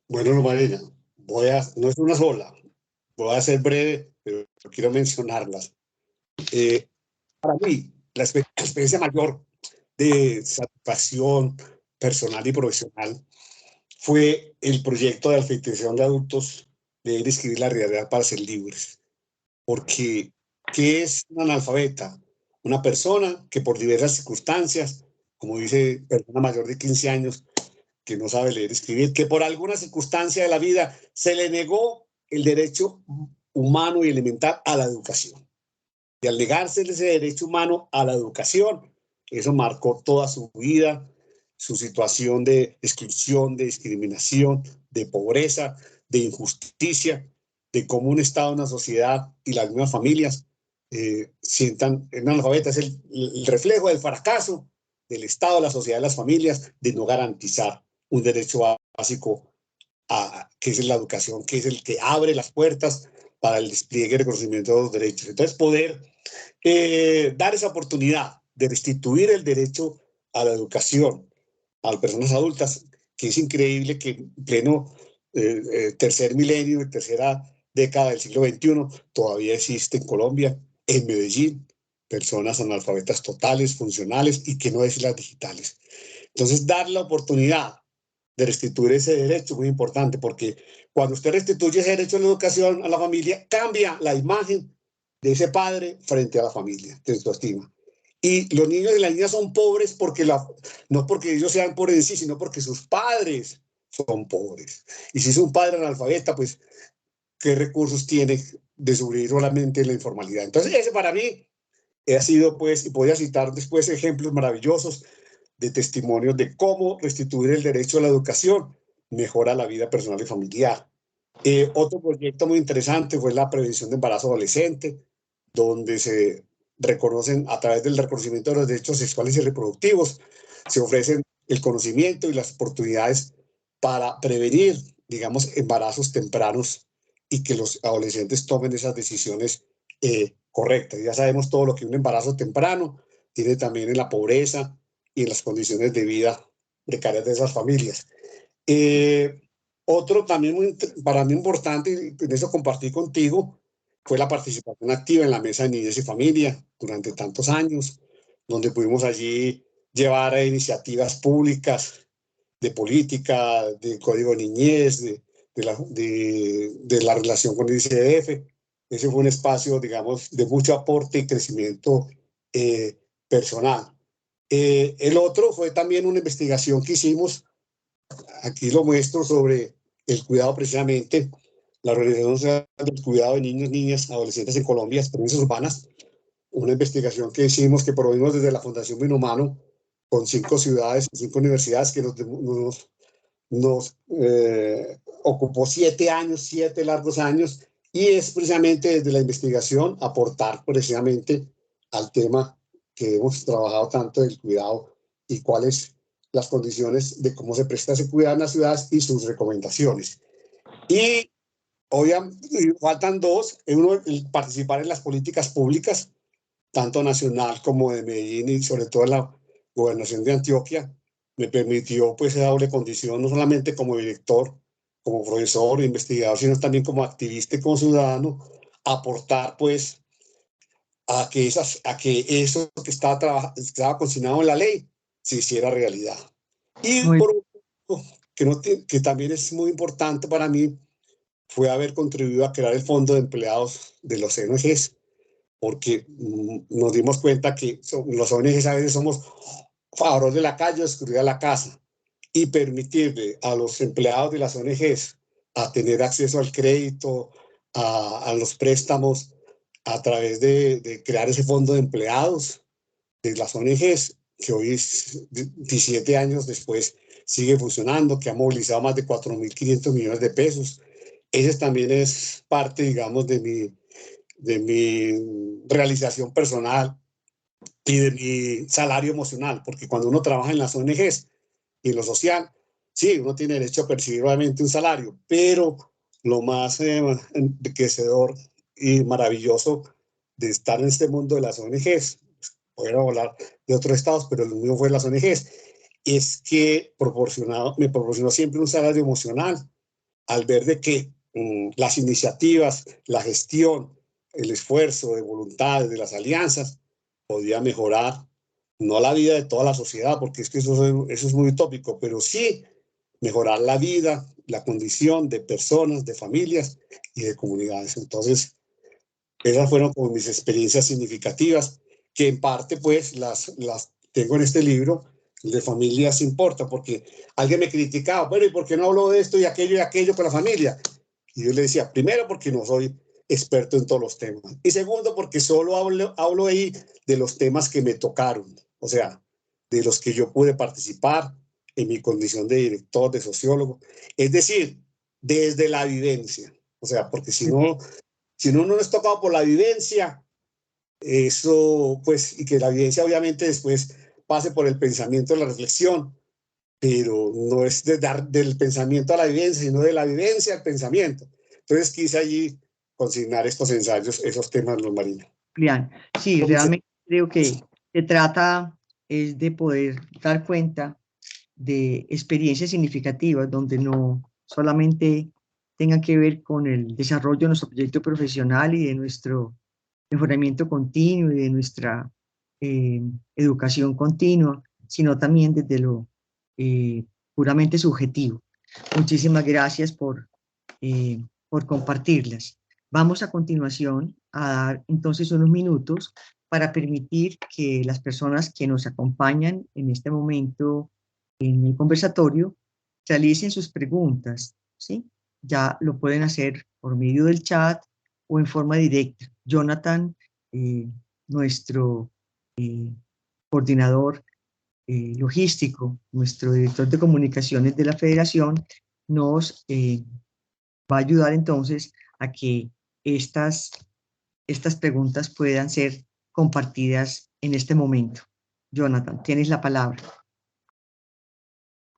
Bueno, Marina, no es una sola, voy a ser breve, pero quiero mencionarlas. para mí, la experiencia mayor de satisfacción personal y profesional fue el proyecto de alfabetización de adultos, de leer y escribir la realidad para ser libres. Porque, ¿qué es un analfabeta? Una persona que por diversas circunstancias, como dice persona mayor de 15 años, que no sabe leer y escribir, que por alguna circunstancia de la vida se le negó el derecho humano y elemental a la educación. Y al negarse ese derecho humano a la educación, eso marcó toda su vida, su situación de exclusión, de discriminación, de pobreza, de injusticia, de cómo un Estado, una sociedad y las mismas familias sientan, el analfabeta es el reflejo del fracaso del Estado, la sociedad, las familias, de no garantizar un derecho básico que es la educación, que es el que abre las puertas para el despliegue y reconocimiento de los derechos. Entonces, poder dar esa oportunidad de restituir el derecho a la educación a las personas adultas, que es increíble que en pleno tercer milenio, tercera década del siglo XXI, todavía existe en Colombia, en Medellín, personas analfabetas totales, funcionales y que no es las digitales. Entonces, dar la oportunidad de restituir ese derecho es muy importante, porque cuando usted restituye ese derecho a la educación a la familia, cambia la imagen de ese padre frente a la familia, de su estima. Y los niños y las niñas son pobres porque no porque ellos sean pobres en sí, sino porque sus padres son pobres. Y si es un padre analfabeta, pues, ¿qué recursos tiene de sobrevivir solamente en la informalidad? Entonces, ese para mí ha sido, pues, y podría citar después ejemplos maravillosos de testimonios de cómo restituir el derecho a la educación mejora la vida personal y familiar. Otro proyecto muy interesante fue la prevención de embarazo adolescente, donde se reconocen a través del reconocimiento de los derechos sexuales y reproductivos, se ofrecen el conocimiento y las oportunidades para prevenir, digamos, embarazos tempranos y que los adolescentes tomen esas decisiones correctas. Ya sabemos todo lo que un embarazo temprano tiene también en la pobreza y en las condiciones de vida precarias de esas familias. Otro también para mí importante, y en eso compartí contigo, fue la participación activa en la Mesa de Niñez y Familia durante tantos años, donde pudimos allí llevar iniciativas públicas de política, de código de niñez, de la relación con el ICDF. Ese fue un espacio, digamos, de mucho aporte y crecimiento personal. El otro fue también una investigación que hicimos, aquí lo muestro, sobre el cuidado precisamente, la Organización del Cuidado de Niños, Niñas, Adolescentes en Colombia, experiencias urbanas, una investigación que hicimos, que provimos desde la Fundación Binhumano, con 5 ciudades y 5 universidades, que nos ocupó 7 años, 7 largos años, y es precisamente desde la investigación aportar precisamente al tema que hemos trabajado tanto del cuidado y cuáles las condiciones de cómo se presta ese cuidado en las ciudades y sus recomendaciones. Y obviamente faltan 2, uno, el participar en las políticas públicas, tanto nacional como de Medellín y sobre todo en la gobernación de Antioquia, me permitió pues esa doble condición, no solamente como director, como profesor, investigador, sino también como activista y como ciudadano, aportar pues a que eso que estaba consignado en la ley se hiciera realidad. Y por último, que también es muy importante para mí, fue haber contribuido a crear el Fondo de Empleados de los ONGs, porque nos dimos cuenta que los ONGs a veces somos favor de la calle, descubrir la casa, y permitirle a los empleados de las ONGs a tener acceso al crédito, a los préstamos, a través de crear ese fondo de empleados de las ONGs, que hoy, 17 años después, sigue funcionando, que ha movilizado más de 4.500 millones de pesos. Ese también es parte, digamos, de mi realización personal y de mi salario emocional, porque cuando uno trabaja en las ONGs y en lo social, sí, uno tiene derecho a percibir obviamente un salario, pero lo más enriquecedor y maravilloso de estar en este mundo de las ONGs, podemos hablar de otros estados, pero lo mío fue las ONGs, es que me proporcionó siempre un salario emocional al ver de que las iniciativas, la gestión, el esfuerzo de voluntad, de las alianzas, podía mejorar, no la vida de toda la sociedad, porque es que eso es muy utópico, pero sí mejorar la vida, la condición de personas, de familias y de comunidades. Entonces, esas fueron como mis experiencias significativas, que en parte pues las tengo en este libro, el de Familias Importa, porque alguien me criticaba, bueno, ¿y por qué no hablo de esto y aquello con la familia? Y yo le decía, primero porque no soy experto en todos los temas, y segundo porque solo hablo ahí de los temas que me tocaron, o sea, de los que yo pude participar en mi condición de director, de sociólogo, es decir, desde la vivencia, o sea, porque si uno no es tocado por la vivencia, eso, pues, y que la vivencia obviamente después pase por el pensamiento, la reflexión, pero no es de dar del pensamiento a la vivencia, sino de la vivencia al pensamiento. Entonces quise allí consignar estos ensayos, esos temas, los marinos. Julián, sí, realmente creo que se trata es de poder dar cuenta de experiencias significativas donde no solamente tengan que ver con el desarrollo de nuestro proyecto profesional y de nuestro mejoramiento continuo y de nuestra eh, educación continua, sino también desde lo puramente subjetivo. Muchísimas gracias por compartirlas. Vamos a continuación a dar entonces unos minutos para permitir que las personas que nos acompañan en este momento en el conversatorio realicen sus preguntas, ¿sí? Ya lo pueden hacer por medio del chat o en forma directa. Jonathan, nuestro coordinador logístico, nuestro director de comunicaciones de la Federación, nos va a ayudar entonces a que estas preguntas puedan ser compartidas en este momento. Jonathan, tienes la palabra.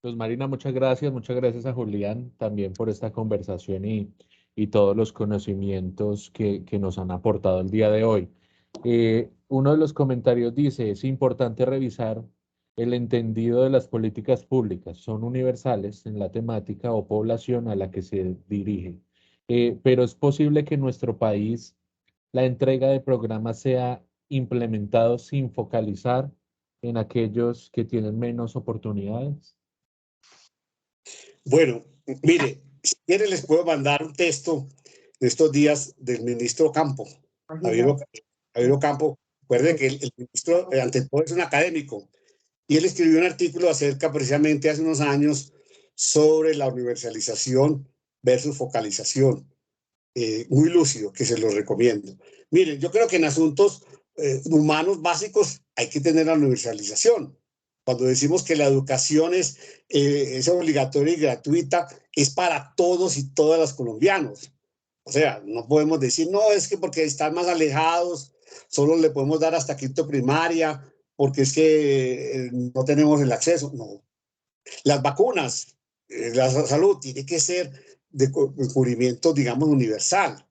Pues Marina, muchas gracias a Julián también por esta conversación y todos los conocimientos que nos han aportado el día de hoy. Uno de los comentarios dice, es importante revisar el entendido de las políticas públicas, son universales en la temática o población a la que se dirige. Pero es posible que en nuestro país la entrega de programas sea implementado sin focalizar en aquellos que tienen menos oportunidades. Bueno, mire, si quieren les puedo mandar un texto de estos días del ministro Campo, Javier Campo. Recuerde que el ministro, ante todo, es un académico, y él escribió un artículo acerca precisamente hace unos años sobre la universalización versus focalización, muy lúcido, que se lo recomiendo. Miren, yo creo que en asuntos humanos básicos hay que tener la universalización. Cuando decimos que la educación es obligatoria y gratuita, es para todos y todas los colombianos. O sea, no podemos decir, no, es que porque están más alejados, solo le podemos dar hasta quinto primaria, porque es que no tenemos el acceso. No. Las vacunas, la salud tiene que ser de cubrimiento, digamos, universal.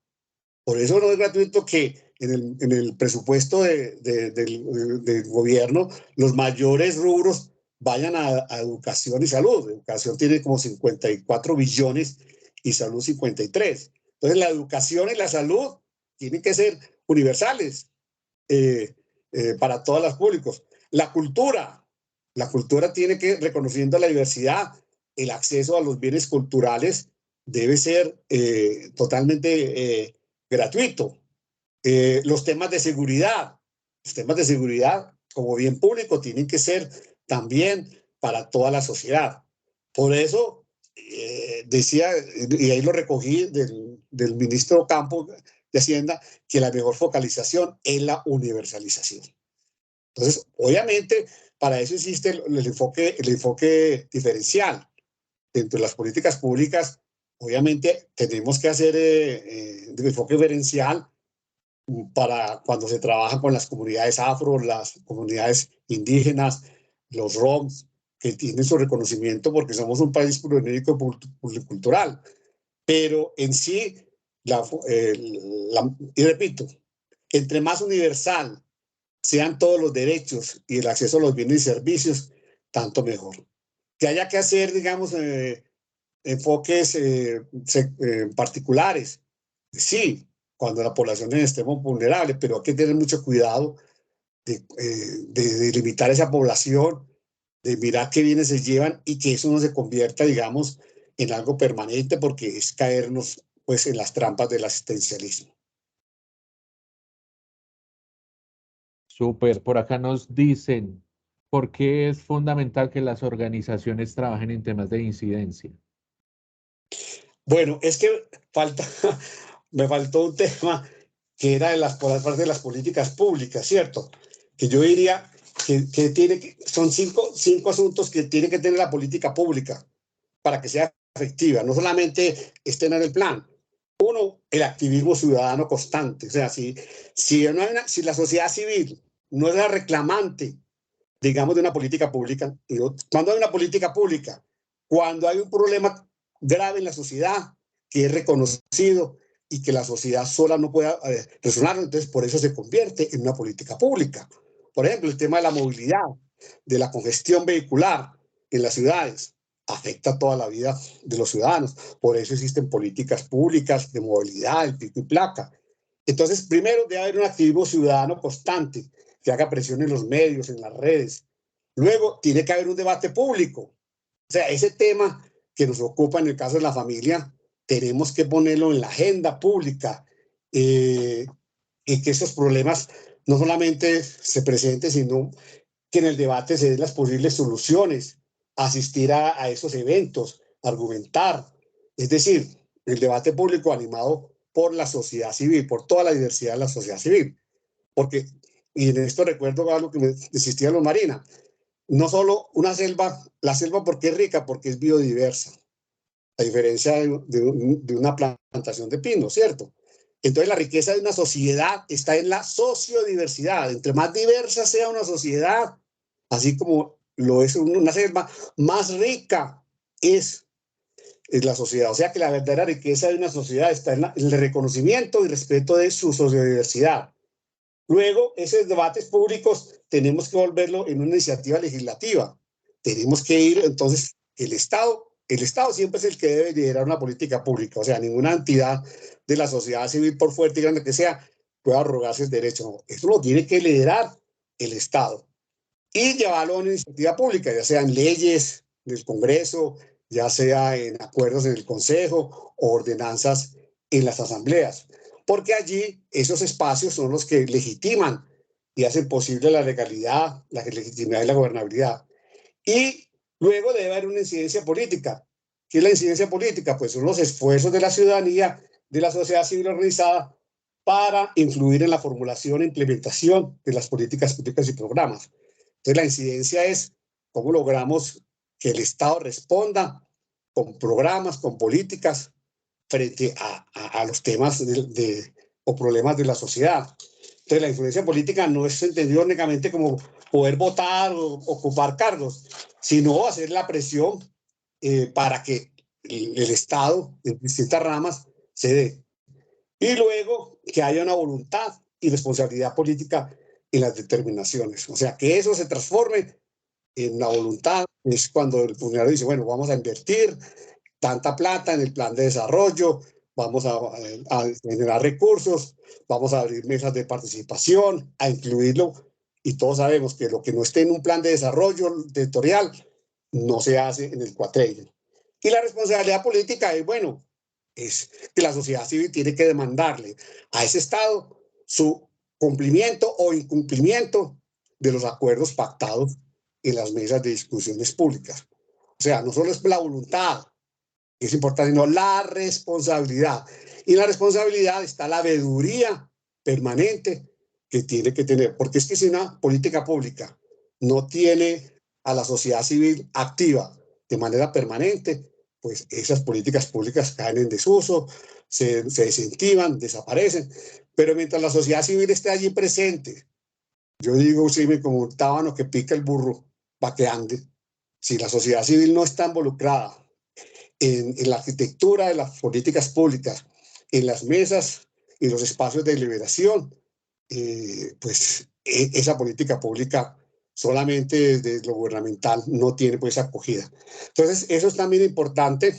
Por eso no es gratuito que en el presupuesto del gobierno los mayores rubros vayan a educación y salud. Educación tiene como 54 billones y salud 53. Entonces la educación y la salud tienen que ser universales para todos los públicos. La cultura tiene que, reconociendo la diversidad, el acceso a los bienes culturales debe ser totalmente gratuito. Los temas de seguridad, como bien público tienen que ser también para toda la sociedad. Por eso decía, y ahí lo recogí del ministro Campo de Hacienda, que la mejor focalización es la universalización. Entonces, obviamente, para eso existe el enfoque diferencial. Dentro de las políticas públicas, obviamente, tenemos que hacer el enfoque diferencial para cuando se trabaja con las comunidades afro, las comunidades indígenas, los ROMs, que tienen su reconocimiento porque somos un país pluriétnico pluricultural. Pero en sí, y repito, entre más universal sean todos los derechos y el acceso a los bienes y servicios, tanto mejor. Que haya que hacer, digamos, enfoques particulares, sí, cuando la población es extremo vulnerable, pero hay que tener mucho cuidado de limitar esa población, de mirar qué bienes se llevan y que eso no se convierta, digamos, en algo permanente, porque es caernos pues en las trampas del asistencialismo. Súper, por acá nos dicen, ¿por qué es fundamental que las organizaciones trabajen en temas de incidencia? Bueno, es que me faltó un tema que era por la parte de las políticas públicas, ¿cierto? Que yo diría son cinco asuntos que tiene que tener la política pública para que sea efectiva. No solamente estén en el plan. Uno, el activismo ciudadano constante. O sea, si la sociedad civil no es la reclamante, digamos, de una política pública, cuando hay una política pública, cuando hay un problema grave en la sociedad que es reconocido y que la sociedad sola no pueda resolverlo, entonces por eso se convierte en una política pública. Por ejemplo, el tema de la movilidad, de la congestión vehicular en las ciudades, afecta toda la vida de los ciudadanos. Por eso existen políticas públicas de movilidad, el pico y placa. Entonces, primero debe haber un activismo ciudadano constante que haga presión en los medios, en las redes. Luego, tiene que haber un debate público. O sea, ese tema que nos ocupa en el caso de la familia, tenemos que ponerlo en la agenda pública y que esos problemas no solamente se presenten, sino que en el debate se den las posibles soluciones, asistir a esos eventos, argumentar. Es decir, el debate público animado por la sociedad civil, por toda la diversidad de la sociedad civil. Porque, y en esto recuerdo algo que me insistía Luz Marina, no solo una selva, la selva porque es rica, porque es biodiversa, a diferencia de una plantación de pino, ¿cierto? Entonces la riqueza de una sociedad está en la sociodiversidad. Entre más diversa sea una sociedad, así como lo es una selva, más rica es la sociedad. O sea que la verdadera riqueza de una sociedad está en el reconocimiento y respeto de su sociodiversidad. Luego, esos debates públicos tenemos que volverlo en una iniciativa legislativa. Tenemos que ir, entonces, el Estado siempre es el que debe liderar una política pública. O sea, ninguna entidad de la sociedad civil, por fuerte y grande que sea, pueda arrogarse el derecho. No, eso lo tiene que liderar el Estado y llevarlo a una iniciativa pública, ya sea en leyes del Congreso, ya sea en acuerdos en el Consejo o ordenanzas en las asambleas, porque allí esos espacios son los que legitiman y hacen posible la legalidad, la legitimidad y la gobernabilidad. Y luego debe haber una incidencia política. ¿Qué es la incidencia política? Pues son los esfuerzos de la ciudadanía, de la sociedad civil organizada, para influir en la formulación e implementación de las políticas públicas y programas. Entonces, la incidencia es cómo logramos que el Estado responda con programas, con políticas frente a los temas o problemas de la sociedad. Entonces, la influencia política no es entendido únicamente como poder votar o ocupar cargos, sino hacer la presión para que el Estado, en distintas ramas, se dé. Y luego que haya una voluntad y responsabilidad política en las determinaciones. O sea, que eso se transforme en la voluntad. Es cuando el funcionario dice, bueno, vamos a invertir tanta plata en el plan de desarrollo, vamos a generar recursos, vamos a abrir mesas de participación, a incluirlo. Y todos sabemos que lo que no esté en un plan de desarrollo territorial no se hace en el cuatrenio. Y la responsabilidad política es, bueno, es que la sociedad civil tiene que demandarle a ese Estado su cumplimiento o incumplimiento de los acuerdos pactados en las mesas de discusiones públicas. O sea, no solo es la voluntad, es importante, sino la responsabilidad. Y en la responsabilidad está la veeduría permanente que tiene que tener, porque es que si una política pública no tiene a la sociedad civil activa de manera permanente, pues esas políticas públicas caen en desuso, se desincentivan, desaparecen. Pero mientras la sociedad civil esté allí presente, yo digo, sí, como un tábano que pica el burro para que ande. Si la sociedad civil no está involucrada en la arquitectura de las políticas públicas, en las mesas y los espacios de deliberación, pues esa política pública solamente desde lo gubernamental no tiene pues acogida. Entonces, eso es también importante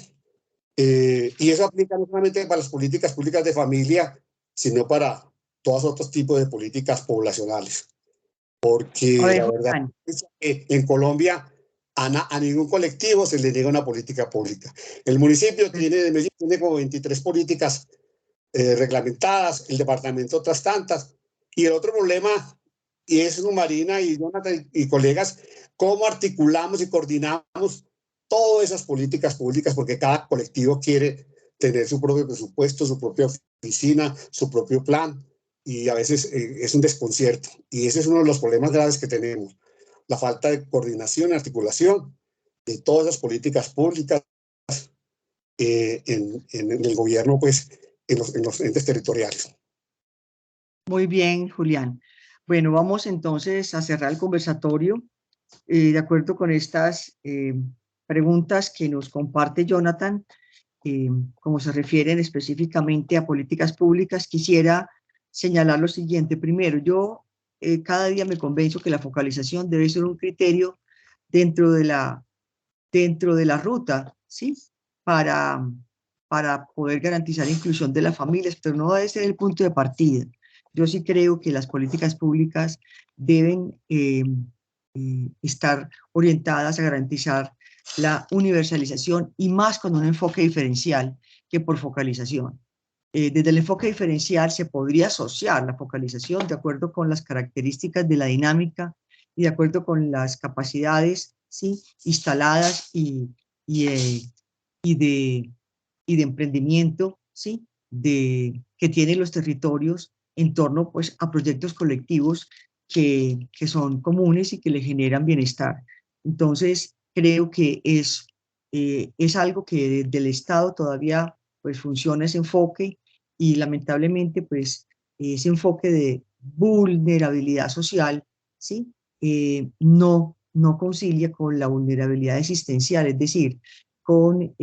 y eso aplica no solamente para las políticas públicas de familia, sino para todos otros tipos de políticas poblacionales. porque A ver, la verdad Julián, es que en Colombia a ningún colectivo se le niega una política pública. El municipio de Medellín tiene como 23 políticas reglamentadas, el departamento otras tantas. Y el otro problema, y es Marina y Jonathan y colegas, cómo articulamos y coordinamos todas esas políticas públicas, porque cada colectivo quiere tener su propio presupuesto, su propia oficina, su propio plan, y a veces es un desconcierto. Y ese es uno de los problemas graves que tenemos, la falta de coordinación y articulación de todas las políticas públicas en el gobierno, pues, en los entes territoriales. muy bien, Julián. Bueno, vamos entonces a cerrar el conversatorio de acuerdo con estas preguntas que nos comparte Jonathan. Como se refieren específicamente a políticas públicas, quisiera señalar lo siguiente. Primero, yo cada día me convenzo que la focalización debe ser un criterio dentro de la ruta, ¿sí? Para, para poder garantizar la inclusión de las familias, pero no debe ser el punto de partida. Yo sí creo que las políticas públicas deben estar orientadas a garantizar la universalización y más con un enfoque diferencial que por focalización. Desde el enfoque diferencial se podría asociar la focalización de acuerdo con las características de la dinámica y de acuerdo con las capacidades, ¿sí?, instaladas y, y de, y de emprendimiento, ¿sí?, que tienen los territorios en torno, pues, a proyectos colectivos que son comunes y que le generan bienestar. Entonces, creo que es algo que desde el Estado todavía pues funciona ese enfoque y lamentablemente pues ese enfoque de vulnerabilidad social, ¿sí? No concilia con la vulnerabilidad existencial, es decir, con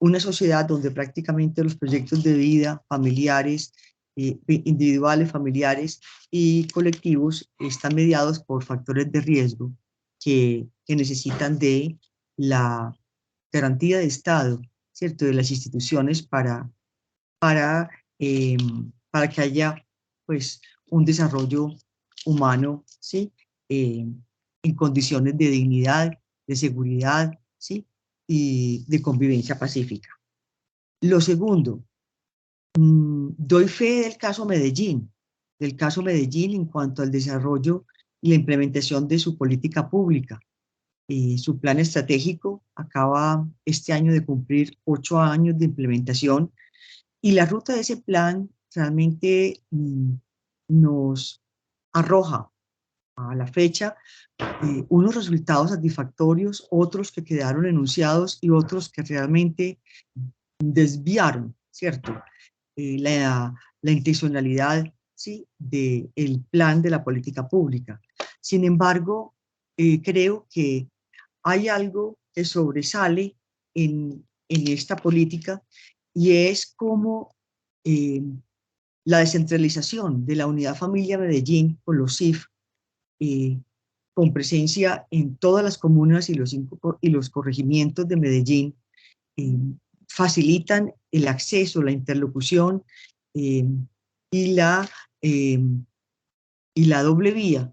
una sociedad donde prácticamente los proyectos de vida familiares, individuales, familiares y colectivos están mediados por factores de riesgo que necesitan de la garantía de Estado, ¿cierto?, de las instituciones para, eh, para que haya pues un desarrollo humano, ¿sí?, en condiciones de dignidad, de seguridad, ¿sí?, y de convivencia pacífica. Lo segundo, doy fe del caso Medellín en cuanto al desarrollo y la implementación de su política pública. Su plan estratégico acaba este año de cumplir 8 años de implementación y la ruta de ese plan realmente nos arroja a la fecha unos resultados satisfactorios, otros que quedaron enunciados y otros que realmente desviaron, ¿cierto?, la intencionalidad, ¿sí?, del plan de la política pública. Sin embargo, creo que hay algo que sobresale en esta política y es como la descentralización de la Unidad Familia Medellín con los CIF, con presencia en todas las comunas y los corregimientos de Medellín, facilitan el acceso, la interlocución eh, y, la, eh, y la doble vía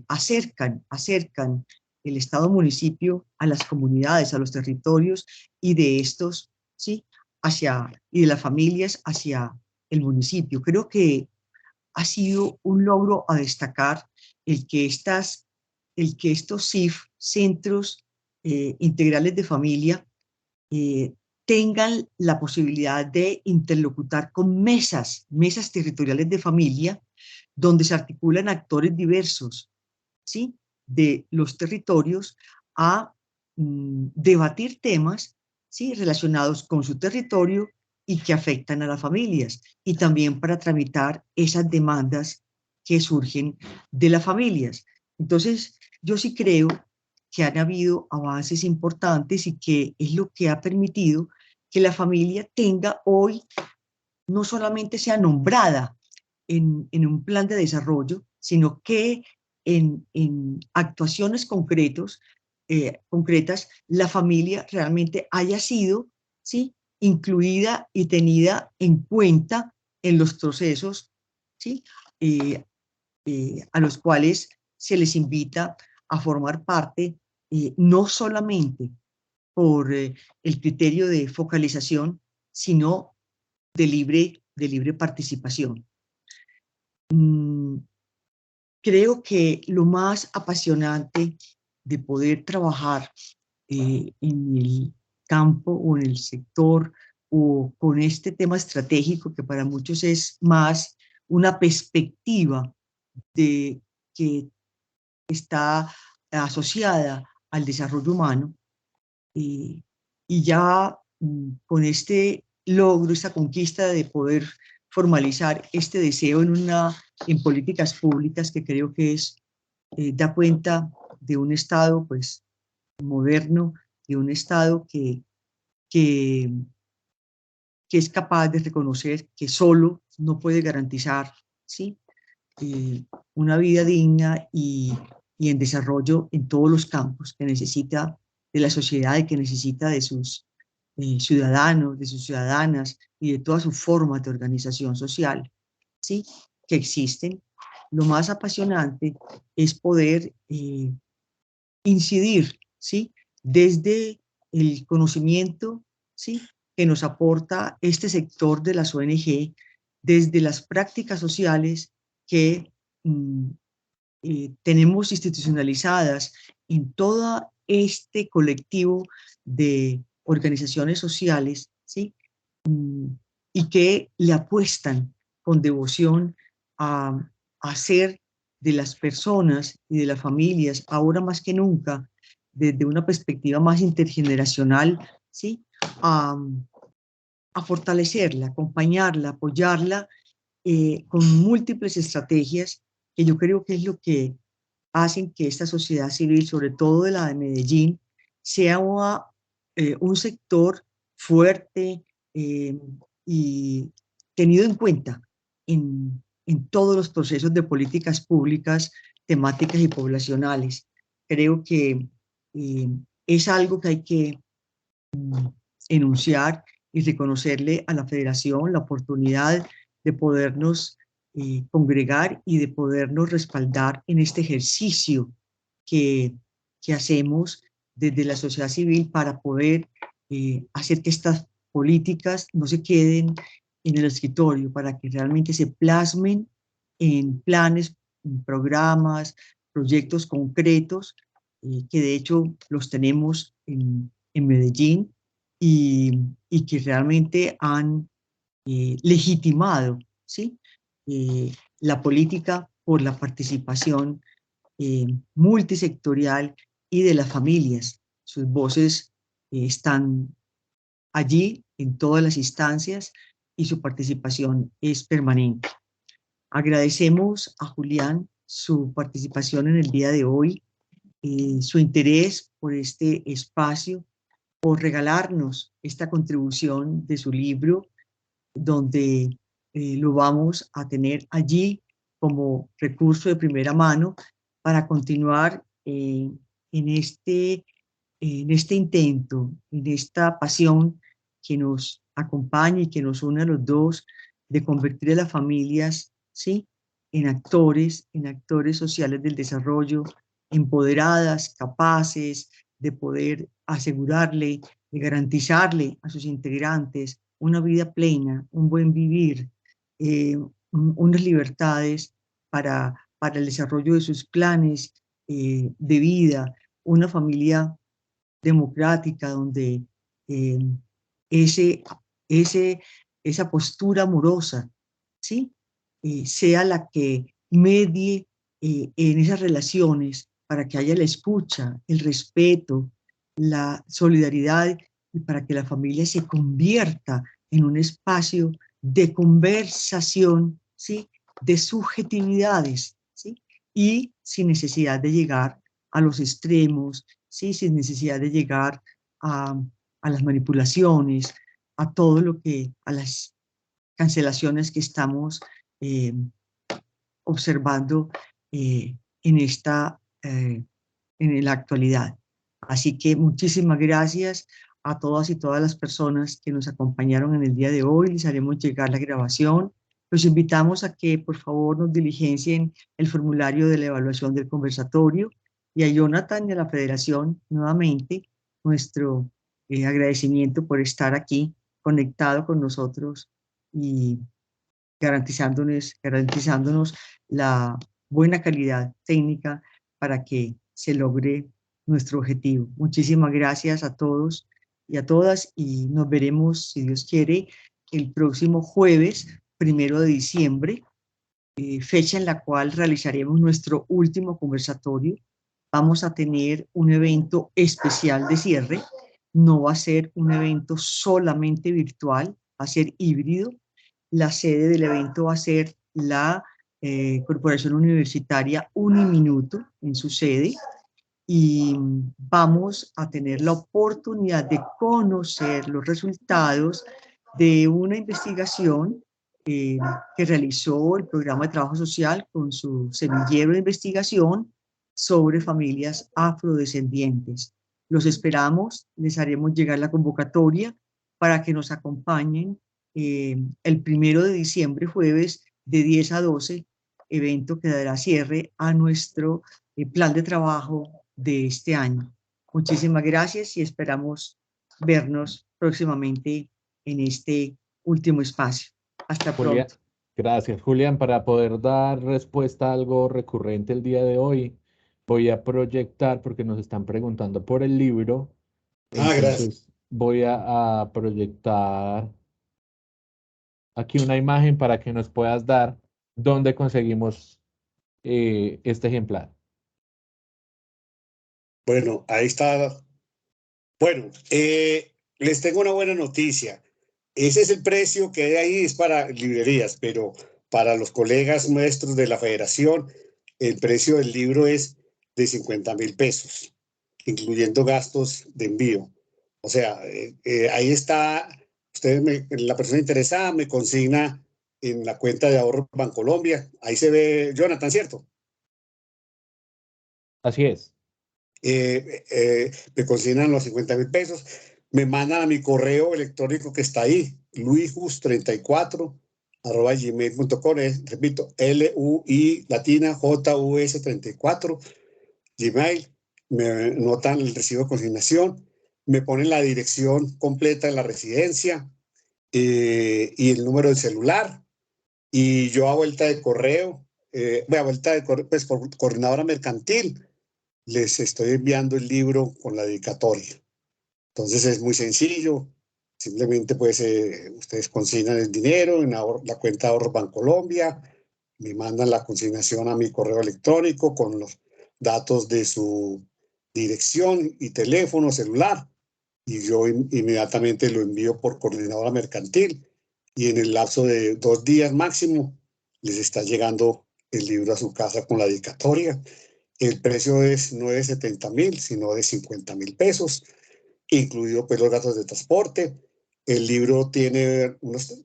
acercan el Estado-municipio a las comunidades, a los territorios y de estos, ¿sí?, y de las familias hacia el municipio. Creo que ha sido un logro a destacar el que estos CIF, Centros Integrales de Familia, tengan la posibilidad de interlocutar con mesas territoriales de familia, donde se articulan actores diversos, ¿sí?, de los territorios a debatir temas, ¿sí?, relacionados con su territorio y que afectan a las familias, y también para tramitar esas demandas que surgen de las familias. Entonces, yo sí creo que han habido avances importantes y que es lo que ha permitido que la familia tenga hoy, no solamente sea nombrada en un plan de desarrollo, sino que en actuaciones concretas, la familia realmente haya sido, ¿sí?, incluida y tenida en cuenta en los procesos, ¿sí?, a los cuales se les invita a formar parte, no solamente por el criterio de focalización, sino de libre participación. Creo que lo más apasionante de poder trabajar en el campo o en el sector o con este tema estratégico, que para muchos es más una perspectiva de que está asociada al desarrollo humano, y ya con este logro, esta conquista de poder formalizar este deseo en políticas públicas, que creo que da cuenta de un Estado pues moderno, de un Estado que, que es capaz de reconocer que solo no puede garantizar, ¿sí? Una vida digna y en desarrollo en todos los campos que necesita de la sociedad y que necesita de sus ciudadanos, de sus ciudadanas y de todas sus formas de organización social, ¿sí? Que existen. Lo más apasionante es poder incidir, ¿sí? Desde el conocimiento, ¿sí? Que nos aporta este sector de las ONG, desde las prácticas sociales que tenemos institucionalizadas en todo este colectivo de organizaciones sociales, ¿sí? Y que le apuestan con devoción a hacer de las personas y de las familias, ahora más que nunca, desde una perspectiva más intergeneracional, ¿sí? A fortalecerla, acompañarla, apoyarla con múltiples estrategias que yo creo que es lo que hacen que esta sociedad civil, sobre todo de la de Medellín, sea un sector fuerte y tenido en cuenta en todos los procesos de políticas públicas, temáticas y poblacionales. Creo que es algo que hay que enunciar y reconocerle a la Federación la oportunidad de podernos congregar y de podernos respaldar en este ejercicio que hacemos desde la sociedad civil para poder hacer que estas políticas no se queden en el escritorio, para que realmente se plasmen en planes, en programas, proyectos concretos, que de hecho los tenemos en Medellín y que realmente han legitimado, ¿sí? La política por la participación multisectorial y de las familias. Sus voces están allí en todas las instancias y su participación es permanente. Agradecemos a Julián su participación en el día de hoy, su interés por este espacio, por regalarnos esta contribución de su libro, donde lo vamos a tener allí como recurso de primera mano para continuar en este intento, en esta pasión que nos acompaña y que nos une a los dos, de convertir a las familias, ¿sí? en actores sociales del desarrollo, empoderadas, capaces de poder asegurarle, de garantizarle a sus integrantes una vida plena, un buen vivir, unas libertades para el desarrollo de sus planes de vida, una familia democrática donde eh, ese, esa postura amorosa, ¿sí? Sea la que medie en esas relaciones para que haya la escucha, el respeto, la solidaridad y para que la familia se convierta en un espacio de conversación, ¿sí? De subjetividades, ¿sí? Y sin necesidad de llegar a los extremos, ¿sí? Sin necesidad de llegar a las manipulaciones, a todo lo que, a las cancelaciones que estamos observando en la actualidad. Así que muchísimas gracias a todas y todas las personas que nos acompañaron en el día de hoy. Les haremos llegar la grabación Los invitamos a que por favor nos diligencien el formulario de la evaluación del conversatorio, y a Jonathan y a la Federación nuevamente nuestro agradecimiento por estar aquí conectado con nosotros y garantizándonos la buena calidad técnica para que se logre nuestro objetivo. Muchísimas gracias a todos y a todas, y nos veremos, si Dios quiere, el próximo jueves 1 de diciembre, fecha en la cual realizaremos nuestro último conversatorio. Vamos a tener un evento especial de cierre. No va a ser un evento solamente virtual, va a ser híbrido. La sede del evento va a ser la Corporación Universitaria Uniminuto en su sede, y vamos a tener la oportunidad de conocer los resultados de una investigación que realizó el Programa de Trabajo Social con su semillero de investigación sobre familias afrodescendientes. Los esperamos, les haremos llegar la convocatoria para que nos acompañen el 1 de diciembre, jueves, de 10 a 12, evento que dará cierre a nuestro plan de trabajo de este año. Muchísimas gracias y esperamos vernos próximamente en este último espacio. Hasta Julián, pronto. gracias, Julián. Para poder dar respuesta a algo recurrente el día de hoy, voy a proyectar, porque nos están preguntando por el libro, Gracias. entonces voy a proyectar aquí una imagen para que nos puedas dar dónde conseguimos este ejemplar. Bueno, ahí está. Bueno, les tengo una buena noticia. Ese es el precio que hay ahí, es para librerías, pero para los colegas nuestros de la federación, el precio del libro es de 50.000 pesos, incluyendo gastos de envío. O sea, ahí está, la persona interesada me consigna en la cuenta de ahorro Bancolombia. Ahí se ve, Jonathan, ¿cierto? Así es. Me consignan los 50.000 pesos, me mandan a mi correo electrónico que está ahí, luijus34@gmail.com, repito, LUI latina JUS 34, Gmail, me notan el recibo de consignación, me ponen la dirección completa de la residencia y el número del celular, y yo a vuelta de correo, pues por coordinadora mercantil, les estoy enviando el libro con la dedicatoria. Entonces es muy sencillo, simplemente pues ustedes consignan el dinero en la cuenta de ahorro Bancolombia, me mandan la consignación a mi correo electrónico con los datos de su dirección y teléfono celular, y yo inmediatamente lo envío por coordinadora mercantil, y en el lapso de 2 días máximo les está llegando el libro a su casa con la dedicatoria. El precio no es de 70.000, sino de 50.000 pesos, incluido pues los gastos de transporte. El libro tiene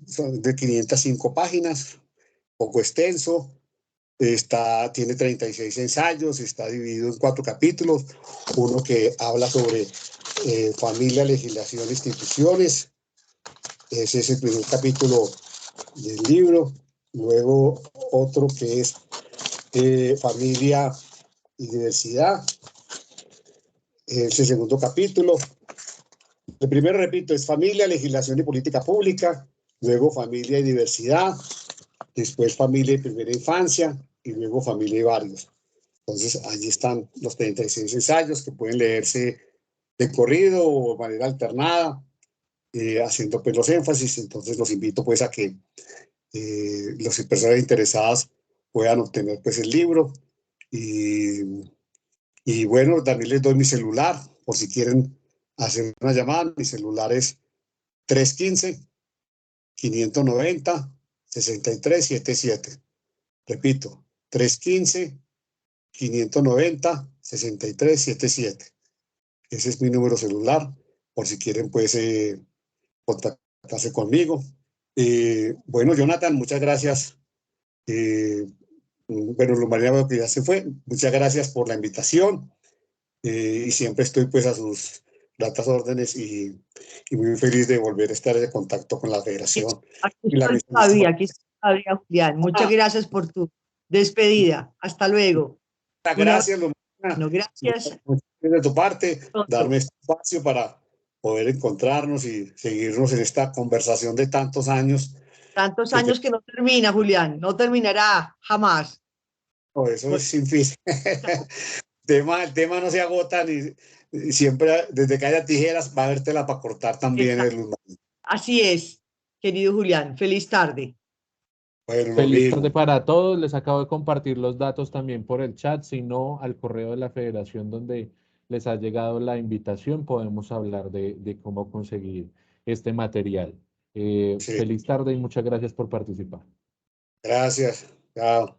son de 505 páginas, poco extenso. Tiene 36 ensayos, está dividido en 4 capítulos. Uno que habla sobre familia, legislación e instituciones. Ese es el primer capítulo del libro. Luego otro que es familia y diversidad. Es el segundo capítulo. El primero, repito, es familia, legislación y política pública, luego familia y diversidad, después familia y primera infancia, y luego familia y barrios. Entonces, allí están los 36 ensayos que pueden leerse de corrido o de manera alternada, haciendo pues los énfasis. Entonces, los invito pues a que las personas interesadas puedan obtener pues el libro. Y bueno, también les doy mi celular por si quieren hacer una llamada. Mi celular es 315-590-6377. Repito, 315-590-6377. Ese es mi número celular, por si quieren pues contactarse conmigo. Bueno, Jonathan, muchas gracias. Bueno, María veo que ya se fue. Muchas gracias por la invitación. Y siempre estoy pues a sus datas órdenes, y muy feliz de volver a estar en contacto con la federación. Aquí Y la estoy, Fabi, misma. aquí Adrián Julián, muchas gracias por tu despedida. Hasta luego. Gracias, Lomina. Bueno, gracias. De tu parte, Pronto. darme este espacio para poder encontrarnos y seguirnos en esta conversación de tantos años. Tantos años que no termina, Julián, no terminará jamás. Eso es sin fin. El tema no se agota y siempre, desde que haya tijeras, va a haber tela para cortar también. Así es, querido Julián. Feliz tarde. Bueno, lo Feliz mismo. tarde para todos. Les acabo de compartir los datos también por el chat, si no al correo de la federación donde les ha llegado la invitación, podemos hablar de cómo conseguir este material. Sí. Feliz tarde y muchas gracias por participar. Gracias. Chao.